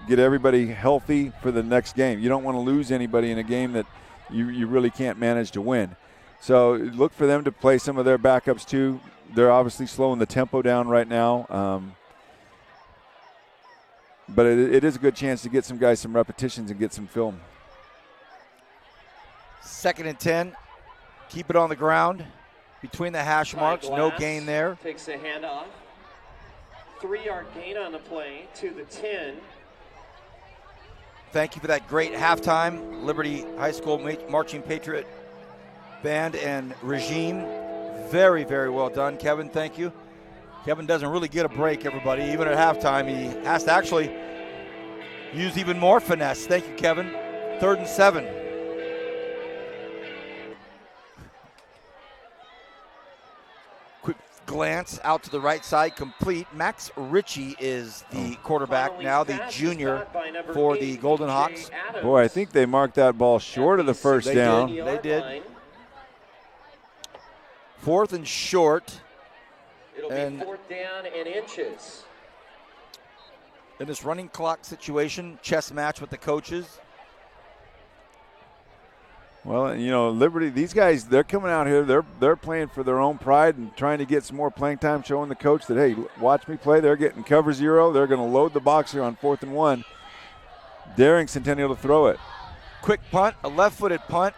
get everybody healthy for the next game. You don't want to lose anybody in a game that you really can't manage to win. So look for them to play some of their backups too. They're obviously slowing the tempo down right now. But it is a good chance to get some guys some repetitions and get some film. 2nd and 10. Keep it on the ground between the hash marks. No gain there. Takes a handoff. 3-yard gain on the play to the 10. Thank you for that great halftime. Liberty High School Marching Patriot Band and regime. Very, very well done, Kevin. Thank you. Kevin doesn't really get a break, everybody. Even at halftime, he has to actually use even more finesse. Thank you, Kevin. 3rd and 7. Quick glance out to the right side, complete. Max Ritchie is the quarterback now, the junior for the Golden Hawks. Boy, I think they marked that ball short of the first down. They did. 4th and short. It'll be 4th down and inches. In this running clock situation, chess match with the coaches. Well, Liberty, these guys, they're coming out here. They're playing for their own pride and trying to get some more playing time, showing the coach that, hey, watch me play. They're getting cover 0. They're going to load the box here on 4th and 1, daring Centennial to throw it. Quick punt, a left-footed punt,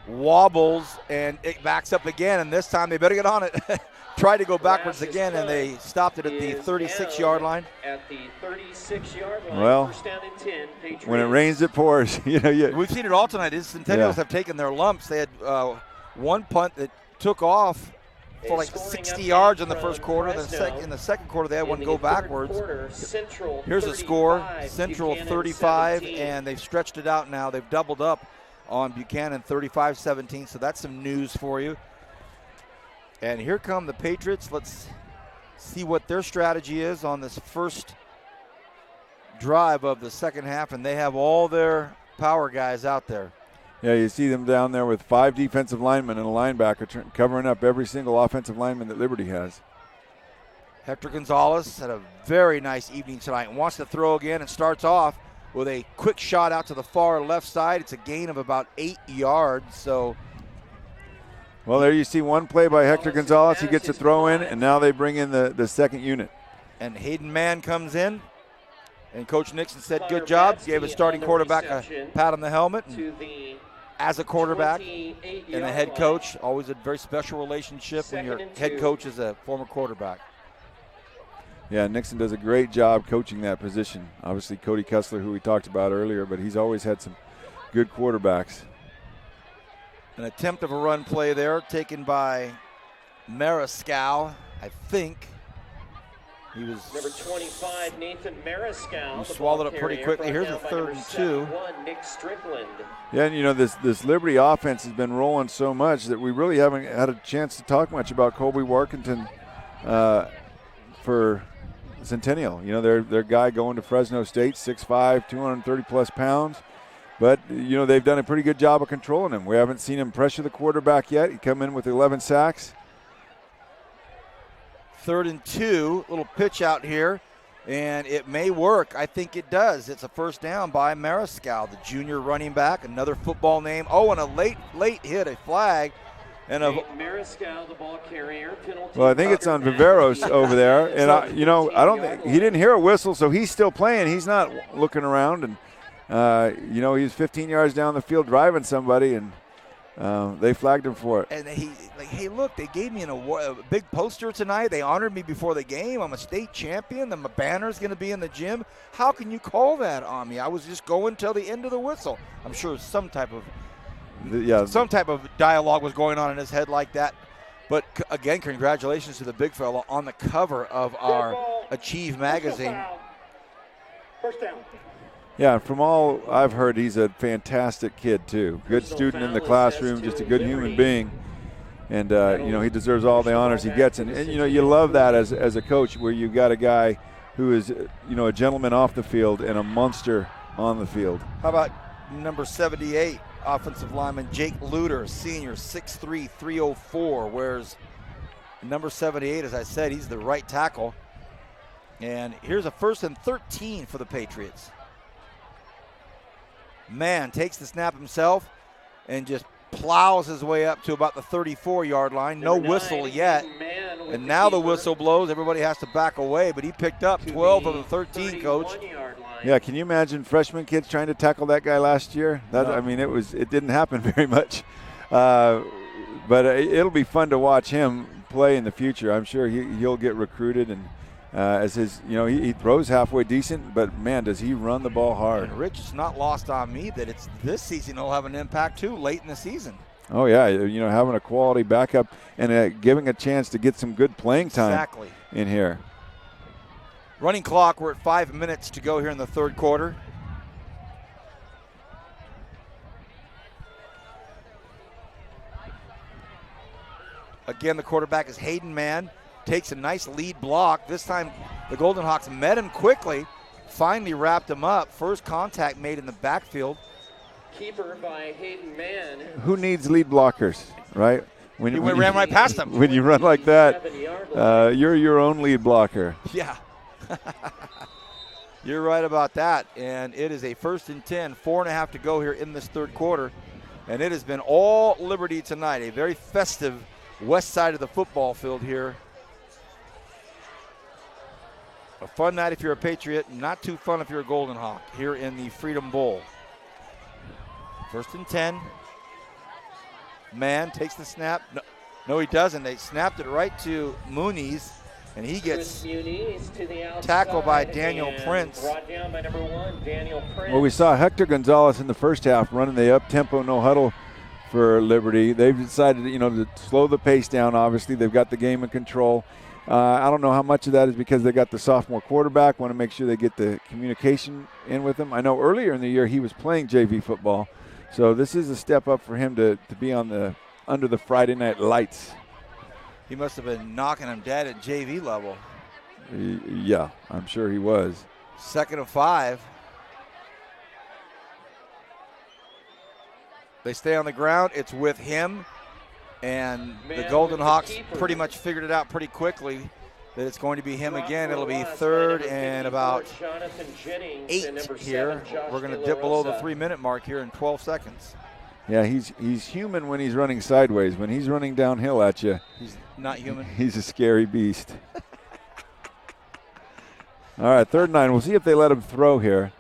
wobbles, and it backs up again, and this time they better get on it. Tried to go backwards again, and they stopped it at the 36-yard line. At the 36-yard line, well, 1st down and 10, Patriots. When it rains, it pours. We've seen it all tonight. The Centennials have taken their lumps. They had one punt that took off for like 60 yards in the first quarter. In the second quarter, they had one go backwards. Here's a score. Central 35, and they've stretched it out now. They've doubled up on Buchanan 35-17, so that's some news for you. And here come the Patriots. Let's see what their strategy is on this first drive of the second half, and they have all their power guys out there. Yeah, you see them down there with 5 defensive linemen and a linebacker covering up every single offensive lineman that Liberty has. Hector Gonzalez had a very nice evening tonight and wants to throw again and starts off with a quick shot out to the far left side. It's a gain of about 8 yards. So, well, there you see one play by Hector Gonzalez. He gets a throw in, and now they bring in the second unit. And Hayden Mann comes in, and Coach Nixon said, good job. Gave a starting quarterback a pat on the helmet. As a quarterback and a head coach, always a very special relationship when your head coach is a former quarterback. Yeah, Nixon does a great job coaching that position. Obviously, Cody Kessler, who we talked about earlier, but he's always had some good quarterbacks. An attempt of a run play there taken by Mariscal, I think. He was number 25, Nathan Mariscal. He swallowed it pretty quickly. Here's a 3rd and 2. Nick Strickland. Yeah, and you know, this Liberty offense has been rolling so much that we really haven't had a chance to talk much about Colby Workington for Centennial. You know, their guy going to Fresno State, 6'5", 230-plus pounds. But, you know, they've done a pretty good job of controlling him. We haven't seen him pressure the quarterback yet. He come in with 11 sacks. 3rd and 2, little pitch out here, and it may work. I think it does. It's a first down by Mariscal, the junior running back, another football name. Oh, and a late hit, a flag. And Mariscal, the ball carrier, penalty. Well, I think it's on Viveros over there, and I don't think he didn't hear a whistle, so he's still playing. He's not looking around, and you know, he's 15 yards down the field driving somebody, and they flagged him for it. And he like, hey, look, they gave me a big poster tonight. They honored me before the game. I'm a state champion. My banner's going to be in the gym. How can you call that on me? I was just going till the end of the whistle. I'm sure some type of dialogue was going on in his head like that. But again, congratulations to the big fella on the cover of our Achieve magazine. First down. Yeah, from all I've heard, he's a fantastic kid too. Good student in the classroom, just a good human being. And, you know, he deserves all the honors he gets. And you know, you love that as a coach where you've got a guy who is, you know, a gentleman off the field and a monster on the field. How about number 78? Offensive lineman Jake Luter, senior, 6'3", 304, wears number 78. As I said, he's the right tackle. And here's a 1st and 13 for the Patriots. Mann takes the snap himself and just plows his way up to about the 34-yard line. No whistle yet. And now the whistle blows. Everybody has to back away, but he picked up 12 of the 13, Coach. Yeah, can you imagine freshman kids trying to tackle that guy last year? I mean, it didn't happen very much. But it'll be fun to watch him play in the future. I'm sure he'll get recruited, and as his, you know, he throws halfway decent, but man, does he run the ball hard. And Rich, it's not lost on me that it's this season he'll have an impact too, late in the season. Oh yeah, you know, having a quality backup and giving a chance to get some good playing time in here. Running clock, we're at 5 minutes to go here in the third quarter. Again, the quarterback is Hayden Mann. Takes a nice lead block. This time the Golden Hawks met him quickly, finally wrapped him up. First contact made in the backfield. Keeper by Hayden Mann. Who needs lead blockers, right? When ran right past him. When you run like that, you're your own lead blocker. Yeah. You're right about that. And it is a 1st and 10, 4.5 to go here in this third quarter. And it has been all Liberty tonight. A very festive west side of the football field here. A fun night if you're a Patriot, not too fun if you're a Golden Hawk here in the Freedom Bowl. 1st and 10. Mann takes the snap. No, he doesn't. They snapped it right to Muniz, and he gets tackled by Daniel Prince. Brought down by number 1, Daniel Prince. Well, we saw Hector Gonzalez in the first half running the up-tempo no huddle for Liberty. They've decided, you know, to slow the pace down. Obviously, they've got the game in control. I don't know how much of that is because they got the sophomore quarterback, want to make sure they get the communication in with him. I know earlier in the year he was playing JV football, so this is a step up for him to be on under the Friday night lights. He must have been knocking him dead at JV level. Yeah, I'm sure he was. 2nd and 5. They stay on the ground. It's with him. And the Golden Hawks pretty much figured it out pretty quickly that it's going to be him again. It'll be 3rd and about 8 here. We're going to dip below the 3-minute mark here in 12 seconds. Yeah, he's human when he's running sideways. When he's running downhill at you, he's not human. He's a scary beast. All right, 3rd and 9. We'll see if they let him throw here.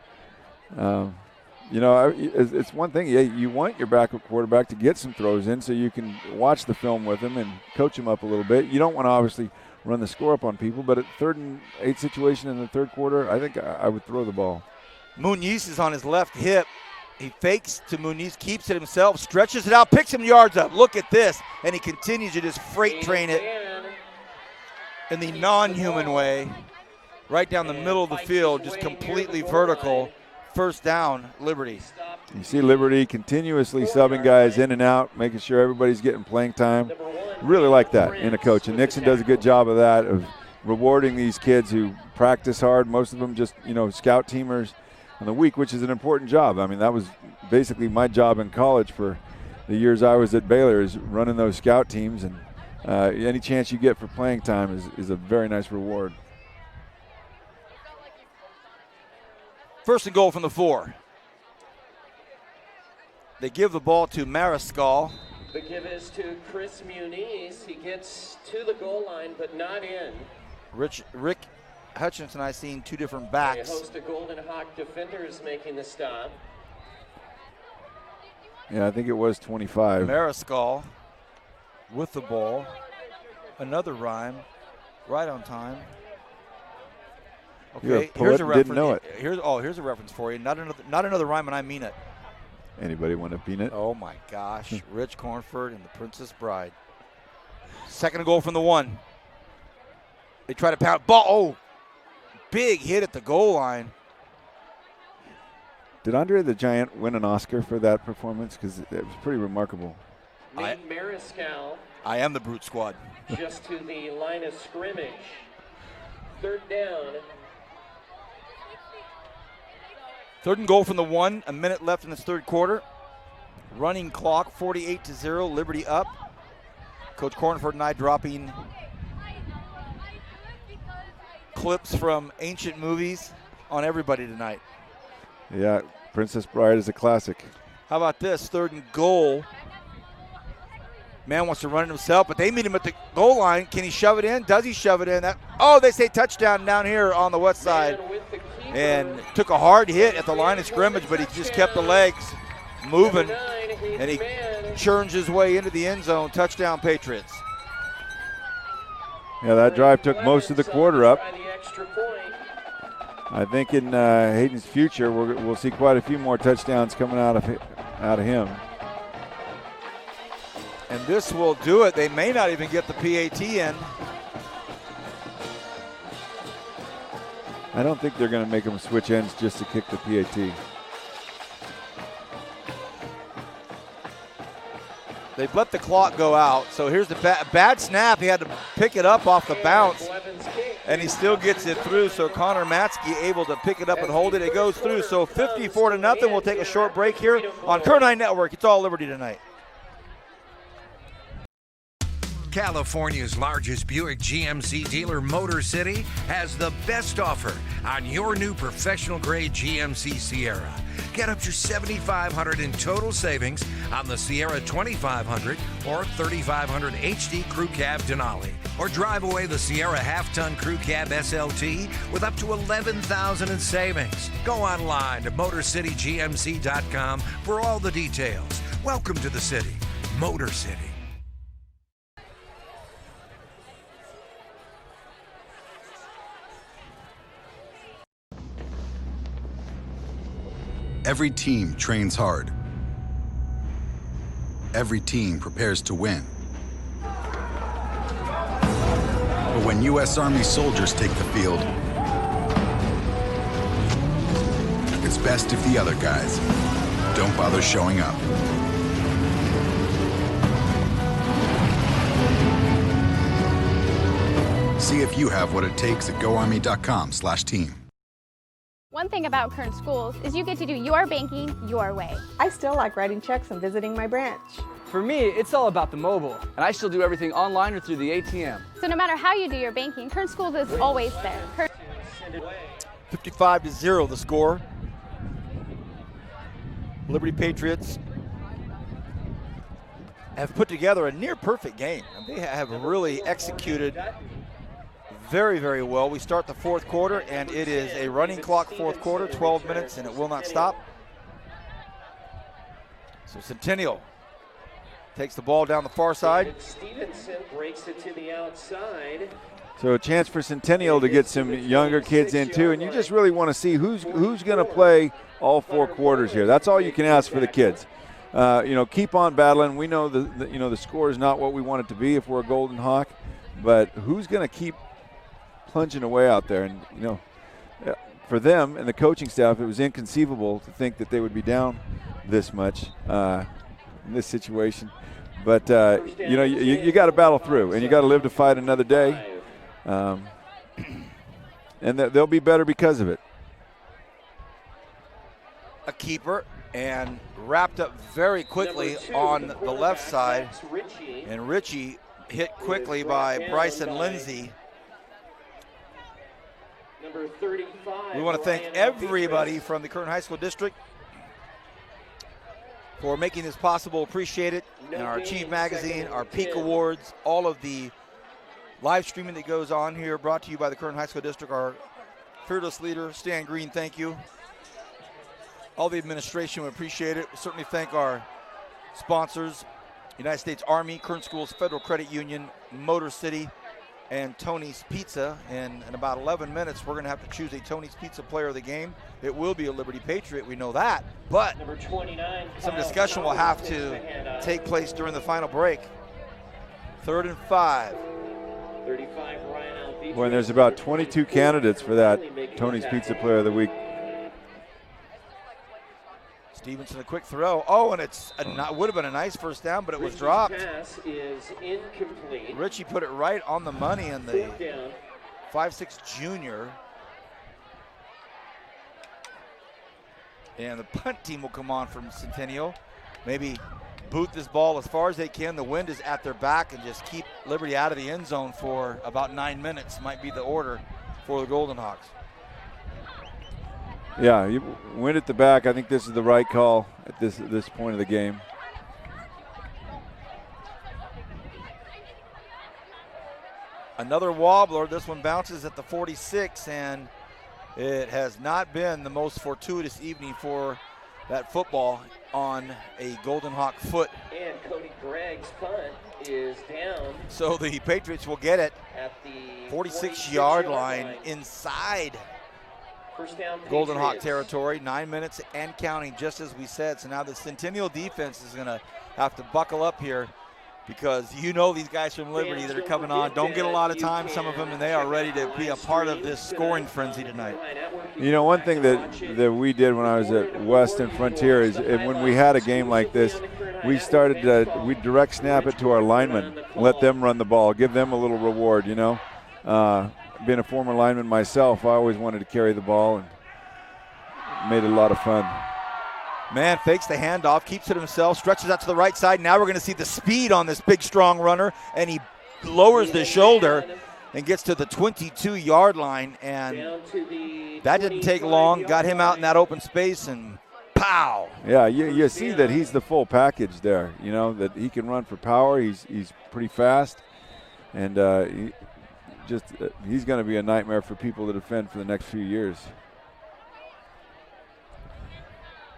You know, it's one thing. You want your backup quarterback to get some throws in so you can watch the film with him and coach him up a little bit. You don't want to obviously run the score up on people, but at 3rd and 8 situation in the 3rd quarter, I think I would throw the ball. Muniz is on his left hip. He fakes to Muniz, keeps it himself, stretches it out, picks some yards up. Look at this. And he continues to just freight train it in the non-human way. Right down the middle of the field, just completely vertical. 1st down, Liberty. You see Liberty continuously subbing guys in and out, making sure everybody's getting playing time. Really like that in a coach. And Nixon does a good job of that, of rewarding these kids who practice hard. Most of them just, scout teamers on the week, which is an important job. I mean, that was basically my job in college for the years I was at Baylor, is running those scout teams. And any chance you get for playing time is a very nice reward. 1st and goal from the 4. They give the ball to Mariscal. The give is to Chris Muniz. He gets to the goal line, but not in. Rick Hutchinson, I've seen 2 different backs. A host of Golden Hawk defenders making the stop. Yeah, I think it was 25. Mariscal with the ball. Another rhyme, right on time. Okay, here's a reference. Didn't know it. Here's a reference for you. Not another rhyme, and I mean it. Anybody want to beat it? Oh my gosh, Rich Cornford and the Princess Bride. 2nd and goal from the 1. They try to pound ball. Oh, big hit at the goal line. Did Andre the Giant win an Oscar for that performance? Because it was pretty remarkable. Nate Mariscal. I am the Brute Squad. Just to the line of scrimmage. 3rd down. 3rd and goal from the 1. A minute left in this 3rd quarter. Running clock, 48-0. Liberty up. Coach Cornford and I dropping clips from ancient movies on everybody tonight. Yeah, Princess Bride is a classic. How about this? 3rd and goal. Man wants to run it himself, but they meet him at the goal line. Can he shove it in? Does he shove it in? They say touchdown down here on the west side. And took a hard hit at the line of scrimmage, but he just kept the legs moving, and he churns his way into the end zone. Touchdown, Patriots. Yeah, that drive took most of the quarter up. I think in Hayden's future, we'll see quite a few more touchdowns coming out of him. And this will do it. They may not even get the PAT in. I don't think they're going to make him switch ends just to kick the PAT. They've let the clock go out. So here's the bad snap. He had to pick it up off the bounce, and he still gets it through. So Connor Matzke able to pick it up and hold it. It goes through. So 54-0. We'll take a short break here on Current Eye Network. It's all Liberty tonight. California's largest Buick GMC dealer, Motor City, has the best offer on your new professional-grade GMC Sierra. Get up to $7,500 in total savings on the Sierra 2500 or 3500 HD Crew Cab Denali. Or drive away the Sierra half-ton Crew Cab SLT with up to $11,000 in savings. Go online to MotorCityGMC.com for all the details. Welcome to the city, Motor City. Every team trains hard. Every team prepares to win. But when U.S. Army soldiers take the field, it's best if the other guys don't bother showing up. See if you have what it takes at GoArmy.com/team. One thing about Kern Schools is you get to do your banking your way. I still like writing checks and visiting my branch. For me, it's all about the mobile. And I still do everything online or through the ATM. So no matter how you do your banking, Kern Schools is always there. 55-0 the score. Liberty Patriots have put together a near perfect game. They have really executed very, very well. We start the fourth quarter, and it is a running clock fourth quarter, 12 minutes, and it will not stop. So Centennial takes the ball down the far side. Stevenson breaks it to the outside. So a chance for Centennial to get some younger kids in too, and you just really want to see who's going to play all 4 quarters here. That's all you can ask for the kids. Keep on battling. We know the score is not what we want it to be if we're a Golden Hawk, but who's going to keep plunging away out there? And for them and the coaching staff, it was inconceivable to think that they would be down this much in this situation. But you got to battle through, and you got to live to fight another day. And they'll be better because of it. A keeper and wrapped up very quickly on the left side. And Richie hit quickly by Bryson Lindsay. Number 35. We want to thank everybody from the Kern High School District for making this possible. Appreciate it. And our Achieve Magazine, our Peak Awards, all of the live streaming that goes on here, brought to you by the Kern High School District. Our fearless leader, Stan Green, thank you. All the administration would appreciate it. We certainly thank our sponsors, United States Army, Kern Schools Federal Credit Union, Motor City, and Tony's Pizza. And in about 11 minutes, we're going to have to choose a Tony's Pizza player of the game. It will be a Liberty Patriot, we know that. But number 29, some discussion will have to take place during the final break. 3rd and 5. 35, Ryan Alvey. Boy, and there's about 22 candidates for that Tony's Pizza Player of the Week. Stevenson, a quick throw. Oh, and would have been a nice first down, but it was dropped. Pass is incomplete. Richie put it right on the money, and the 5'6" junior. And the punt team will come on from Centennial. Maybe boot this ball as far as they can. The wind is at their back, and just keep Liberty out of the end zone for about 9 minutes might be the order for the Golden Hawks. Yeah, you win at the back. I think this is the right call at this point of the game. Another wobbler. This one bounces at the 46, and it has not been the most fortuitous evening for that football on a Golden Hawk foot. And Cody Gregg's punt is down. So the Patriots will get it at the 46-yard line inside first down Golden Hawk Patriots. territory. 9 minutes and counting, just as we said. So now the Centennial defense is going to have to buckle up here, because these guys from Liberty that are coming on don't get a lot of time, some of them, and they are ready to be a part of this scoring frenzy tonight. One thing that we did when I was at West and Frontier is when we had a game like this, we started we direct snap it to our linemen, let them run the ball, give them a little reward. Being a former lineman myself, I always wanted to carry the ball, and made it a lot of fun. Man fakes the handoff, keeps it himself, stretches out to the right side. Now we're going to see the speed on this big, strong runner, and he lowers the shoulder and gets to the 22-yard line, and that didn't take long. Got him out in that open space, and pow. Yeah, you see that he's the full package there, that he can run for power. He's pretty fast, and he's going to be a nightmare for people to defend for the next few years.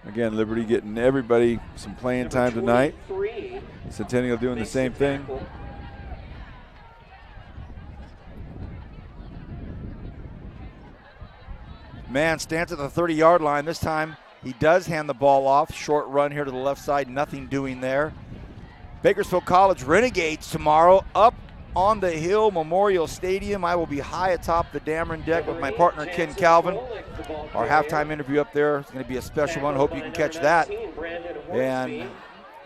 Again, Liberty getting everybody some playing time tonight. Centennial doing the same thing. Man stands at the 30-yard line. This time he does hand the ball off. Short run here to the left side, nothing doing there. Bakersfield College Renegades tomorrow up on the hill, Memorial Stadium. I will be high atop the Dameron deck with my partner Ken Calvin. Our halftime interview up there is going to be a special one. Hope you can catch that. And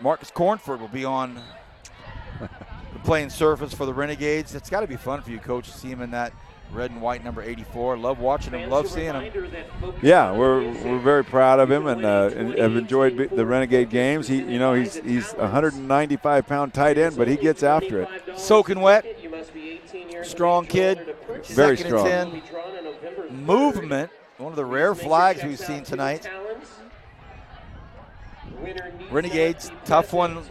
Marcus Cornford will be on the playing surface for the Renegades. It's got to be fun for you, Coach, to see him in that red and white number 84. Love watching him, love seeing him. Yeah, we're very proud of him and have enjoyed the Renegade games. He's a 195-pound tight end, but he gets after it. Soaking wet, strong kid, very second strong. and 10. Movement, one of the rare flags we've seen tonight. Renegades, tough one,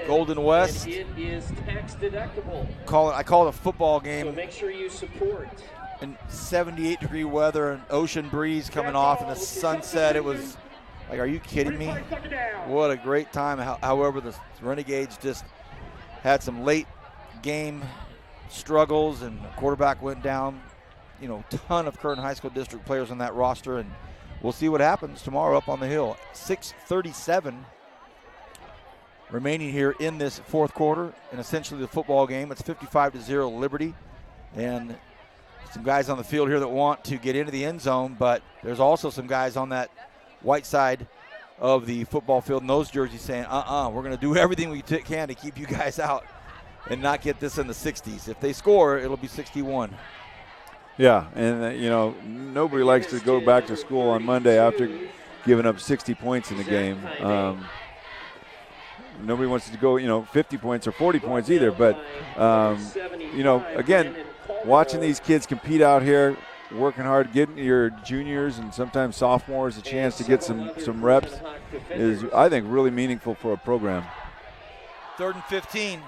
Golden West. It is tax deductible. I call it a football game. So make sure you support. In 78-degree weather and ocean breeze coming off in the sunset, it was like, are you kidding me? What a great time. However, the Renegades just had some late game struggles, and the quarterback went down. Ton of Kern High School District players on that roster, and we'll see what happens tomorrow up on the hill. 6:37 remaining here in this fourth quarter, and essentially the football game. It's 55-0 Liberty, and some guys on the field here that want to get into the end zone, but there's also some guys on that white side of the football field in those jerseys saying, we're going to do everything we can to keep you guys out and not get this in the 60s. If they score, it'll be 61. Yeah, and nobody likes to go back to school on Monday after giving up 60 points in the game. Nobody wants to go, 50 points or 40 points either. But, again, watching these kids compete out here, working hard, getting your juniors and sometimes sophomores a chance to get some reps is, I think, really meaningful for a program. 3rd and 15.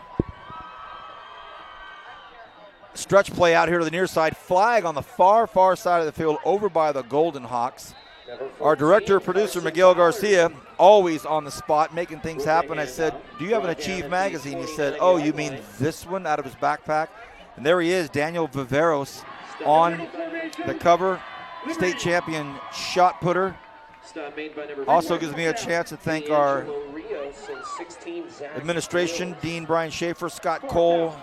Stretch play out here to the near side. Flag on the far side of the field over by the Golden Hawks. Our director, producer, Miguel Garcia, always on the spot, making things happen. I said, do you have an Achieve magazine? He said, oh, you mean this one, out of his backpack? And there he is, Daniel Viveros, on the cover, state champion shot putter. Also gives me a chance to thank our administration, Dean Brian Schaefer, Scott Cole,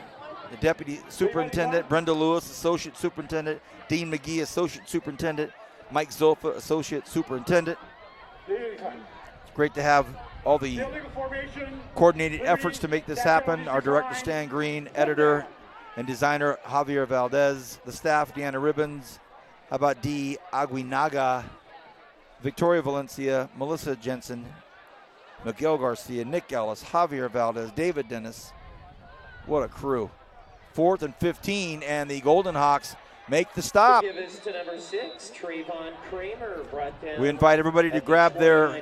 the Deputy Superintendent, Brenda Lewis, Associate Superintendent, Dean McGee, Associate Superintendent, Mike Zolfa, Associate Superintendent. It's great to have all the coordinated efforts to make this happen. Our director, Stan Green, editor and designer, Javier Valdez, the staff, Deanna Ribbons, how about Dee Aguinaga, Victoria Valencia, Melissa Jensen, Miguel Garcia, Nick Ellis, Javier Valdez, David Dennis. What a crew. 4th and 15, and the Golden Hawks make the stop. We invite everybody to grab their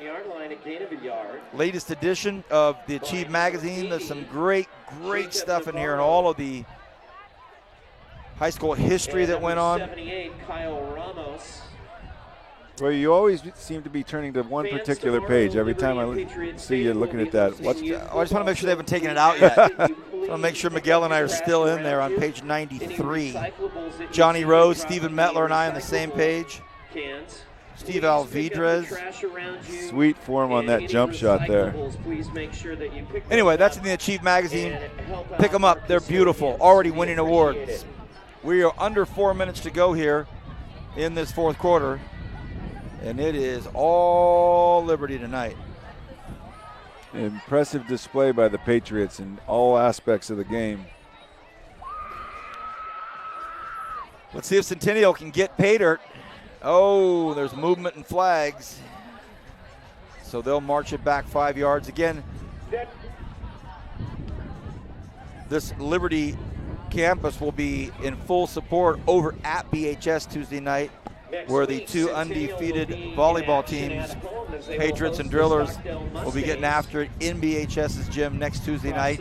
latest edition of the Achieve magazine. There's some great stuff in here, and all of the high school history that went on. Well, you always seem to be turning to one particular page every time I see you looking at that. I just want to make sure they haven't taken it out yet. I want to make sure Miguel and I are still in there on page 93. Johnny Rose, Stephen Metler, and I on the same page. Steve Alvidrez. Sweet form on that jump shot there. Anyway, that's in the Achieve magazine. Pick them up. They're beautiful. Already winning awards. We are under 4 minutes to go here in this fourth quarter. And it is all Liberty tonight. Impressive display by the Patriots in all aspects of the game. Let's see if Centennial can get pay dirt. Oh, there's movement and flags. So they'll march it back 5 yards. Again, this Liberty campus will be in full support over at BHS Tuesday night, where the two undefeated volleyball teams, Patriots and Drillers, will be getting after it in BHS's gym next Tuesday night.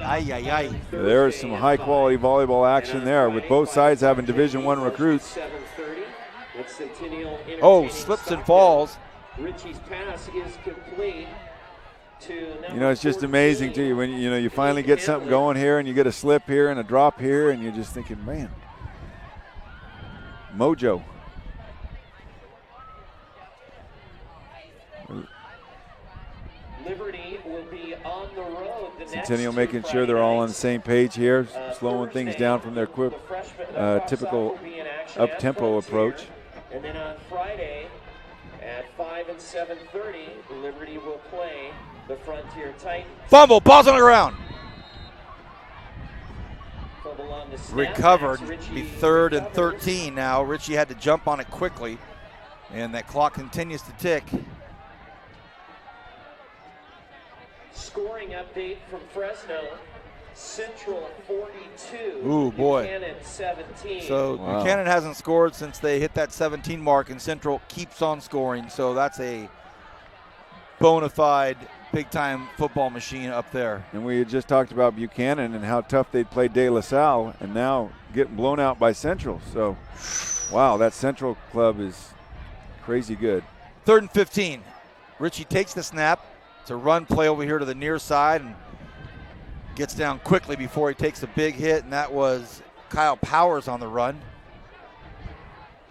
There's some high-quality volleyball action there, with both sides having Division I recruits. Oh, slips and falls. Richie's pass is complete. It's just amazing to you when you finally get something going here, and you get a slip here and a drop here, and you're just thinking, man, mojo. Liberty will be on the road. Centennial making sure they're all on the same page here, slowing things down from their typical up-tempo approach. And then on Friday at 5 and 7:30, Liberty will play the Frontier Titans. Fumble, ball's on the ground. mobile on the snap. recovered. Richie Be 3rd and recovers. 13 now. Richie had to jump on it quickly, and that clock continues to tick. Scoring update from Fresno. Central 42. Ooh, boy. Buchanan 17. So Buchanan hasn't scored since they hit that 17 mark, and Central keeps on scoring. So that's a bona fide big-time football machine up there. And we had just talked about Buchanan and how tough they'd play De La Salle, and now getting blown out by Central. So, wow, that Central club is crazy good. 3rd and 15. Richie takes the snap. It's a run play over here to the near side and gets down quickly before he takes a big hit, and that was Kyle Powers on the run.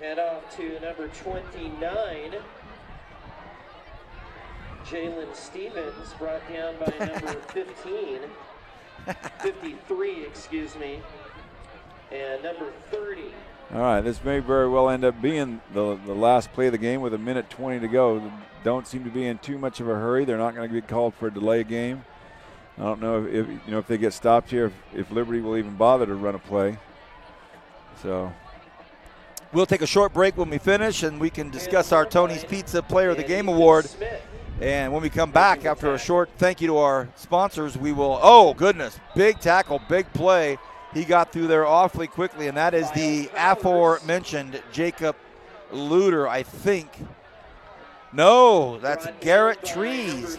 Head off to number 29. Jalen Stevens brought down by number 15. 53, excuse me. And number 30. All right, this may very well end up being the last play of the game with 1:20 to go. They don't seem to be in too much of a hurry. They're not going to get called for a delay game. I don't know if they get stopped here, if Liberty will even bother to run a play. So we'll take a short break when we finish, and we can discuss our Tony's Pizza Player of the Game Award. And when we come back after a short thank you to our sponsors, we will, oh goodness, big tackle, big play. He got through there awfully quickly, and that is the aforementioned Jacob Luter, I think. No, that's Garrett Trees.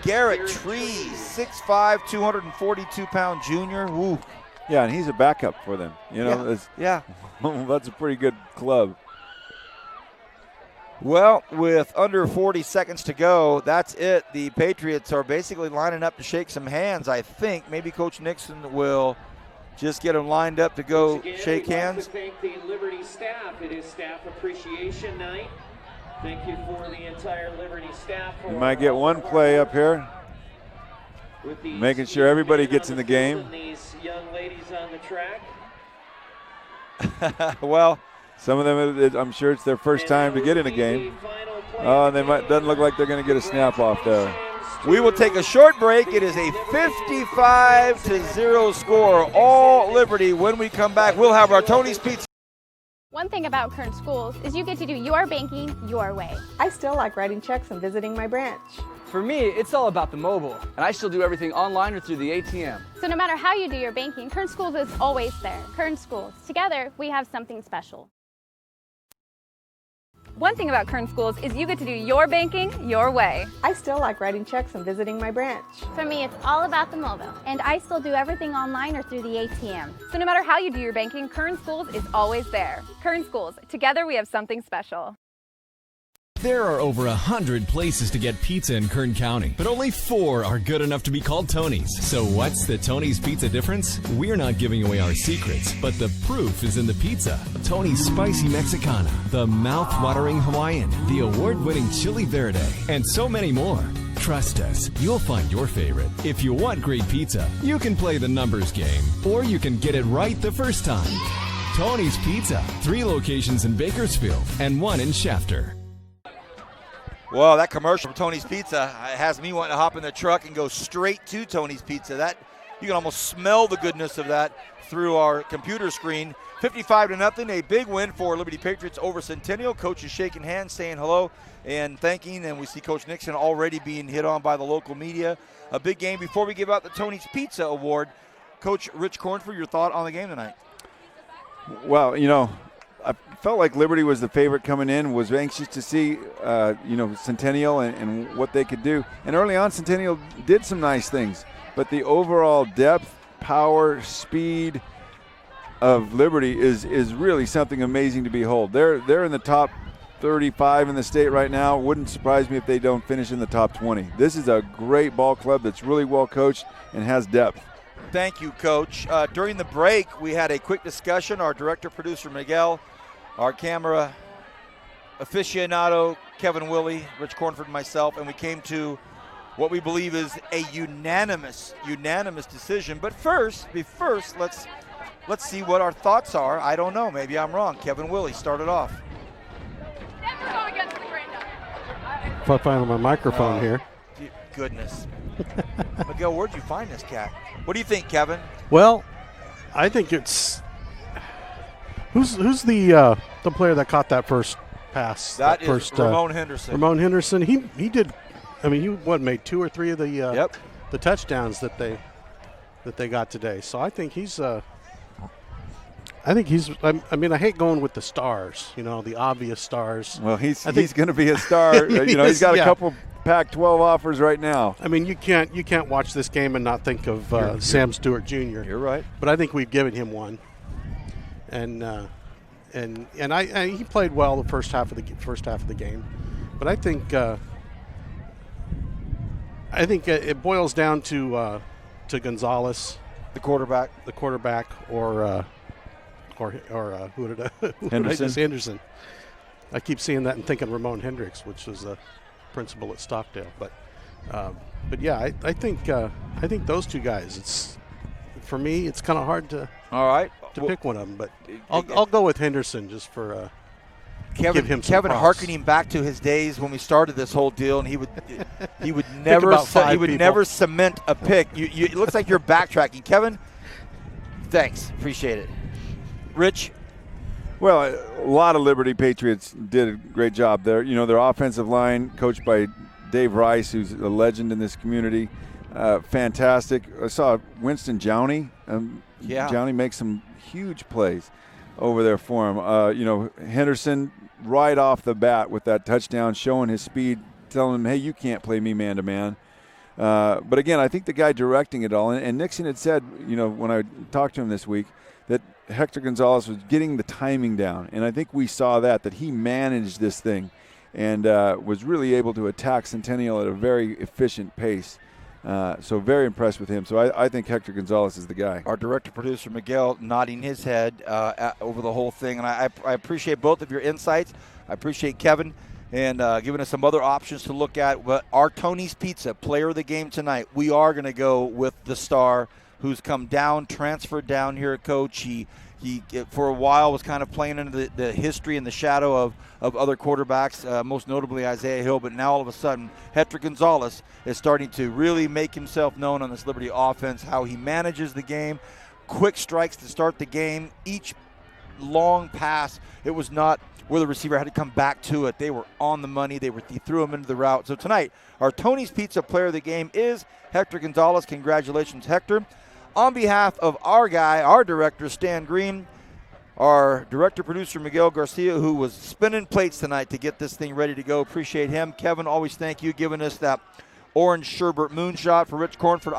Garrett Trees, 6'5", 242-pound junior. Ooh. Yeah, and he's a backup for them. You know, yeah. That's a pretty good club. Well, with under 40 seconds to go, that's it. The Patriots are basically lining up to shake some hands, I think. Maybe Coach Nixon will just get them lined up to go shake hands. We'd like to thank the Liberty staff. It is Staff Appreciation Night. Thank you for the entire Liberty staff. We might get one play up here, making sure everybody gets in the game. These young ladies on the track. Well, some of them, I'm sure it's their first time to get in a game. Oh, they doesn't look like they're going to get a snap off there. We will take a short break. It is a 55-0 score, all Liberty. When we come back, we'll have our Tony's Pizza. One thing about Kern Schools is you get to do your banking your way. I still like writing checks and visiting my branch. For me, it's all about the mobile. And I still do everything online or through the ATM. So no matter how you do your banking, Kern Schools is always there. Kern Schools. Together, we have something special. One thing about Kern Schools is you get to do your banking your way. I still like writing checks and visiting my branch. For me, it's all about the mobile. And I still do everything online or through the ATM. So no matter how you do your banking, Kern Schools is always there. Kern Schools. Together, we have something special. There are over 100 places to get pizza in Kern County, but only 4 are good enough to be called Tony's. So what's the Tony's Pizza difference? We're not giving away our secrets, but the proof is in the pizza. Tony's Spicy Mexicana, the mouth-watering Hawaiian, the award-winning Chili Verde, and so many more. Trust us, you'll find your favorite. If you want great pizza, you can play the numbers game, or you can get it right the first time. Tony's Pizza, 3 locations in Bakersfield and 1 in Shafter. Well, that commercial for Tony's Pizza has me wanting to hop in the truck and go straight to Tony's Pizza. That you can almost smell the goodness of that through our computer screen. 55-0, a big win for Liberty Patriots over Centennial. Coach is shaking hands, saying hello and thanking, and we see Coach Nixon already being hit on by the local media. A big game. Before we give out the Tony's Pizza Award, Coach Rich Cornford, your thought on the game tonight? Well, I felt like Liberty was the favorite coming in, was anxious to see, Centennial and what they could do. And early on, Centennial did some nice things. But the overall depth, power, speed of Liberty is really something amazing to behold. They're in the top 35 in the state right now. Wouldn't surprise me if they don't finish in the top 20. This is a great ball club that's really well coached and has depth. Thank you, Coach. During the break, we had a quick discussion. Our director, producer, Miguel, our camera aficionado, Kevin Willie, Rich Cornford, and myself, and we came to what we believe is a unanimous decision. But first, let's see what our thoughts are. I don't know. Maybe I'm wrong. Kevin Willie started off. If I find my microphone here. Goodness. Miguel, where'd you find this cat? What do you think, Kevin? Well, I think it's who's the player that caught that first pass? That is first, Ramon Henderson. Ramon Henderson. He did. I mean, he made 2 or 3 of the the touchdowns that they got today. So I think he's. I mean, I hate going with the stars. You know, the obvious stars. Well, he's going to be a star. He's got a couple Pac-12 offers right now. I mean, you can't watch this game and not think of Sam Stewart Jr. You're right. But I think we've given him one, and he played well the first half of the game. But I think it boils down to Gonzalez, the quarterback, or who did I just Henderson. I keep seeing that and thinking Ramon Hendricks, which was a principal at Stockdale. But yeah, I think those two guys. It's for me, it's kind of hard to pick one of them. But I'll go with Henderson just for give him some Kevin props. hearkening back to his days when we started this whole deal, and he would never cement a pick. It looks like you're backtracking, Kevin. Thanks, appreciate it. Rich? Well, a lot of Liberty Patriots did a great job there. You know, their offensive line, coached by Dave Rice, who's a legend in this community, fantastic. I saw Winston Jowney. Jowney makes some huge plays over there for him. Henderson right off the bat with that touchdown, showing his speed, telling him, hey, you can't play me man-to-man. But again, I think the guy directing it all, and Nixon had said, when I talked to him this week, that Hector Gonzalez was getting the timing down. And I think we saw that he managed this thing and was really able to attack Centennial at a very efficient pace. So very impressed with him. So I think Hector Gonzalez is the guy. Our director-producer, Miguel, nodding his head over the whole thing. And I appreciate both of your insights. I appreciate Kevin and giving us some other options to look at. But our Tony's Pizza player of the game tonight, we are going to go with the star who's come down, transferred down here at Coach. He for a while was kind of playing into the history and the shadow of other quarterbacks, most notably Isaiah Hill, but now all of a sudden Hector Gonzalez is starting to really make himself known on this Liberty offense, how he manages the game, quick strikes to start the game. Each long pass, it was not where the receiver had to come back to it. They were on the money. He threw him into the route. So tonight, our Tony's Pizza player of the game is Hector Gonzalez. Congratulations, Hector. On behalf of our guy, our director, Stan Green, our director-producer, Miguel Garcia, who was spinning plates tonight to get this thing ready to go. Appreciate him. Kevin, always thank you giving us that orange sherbet moonshot for Rich Cornford.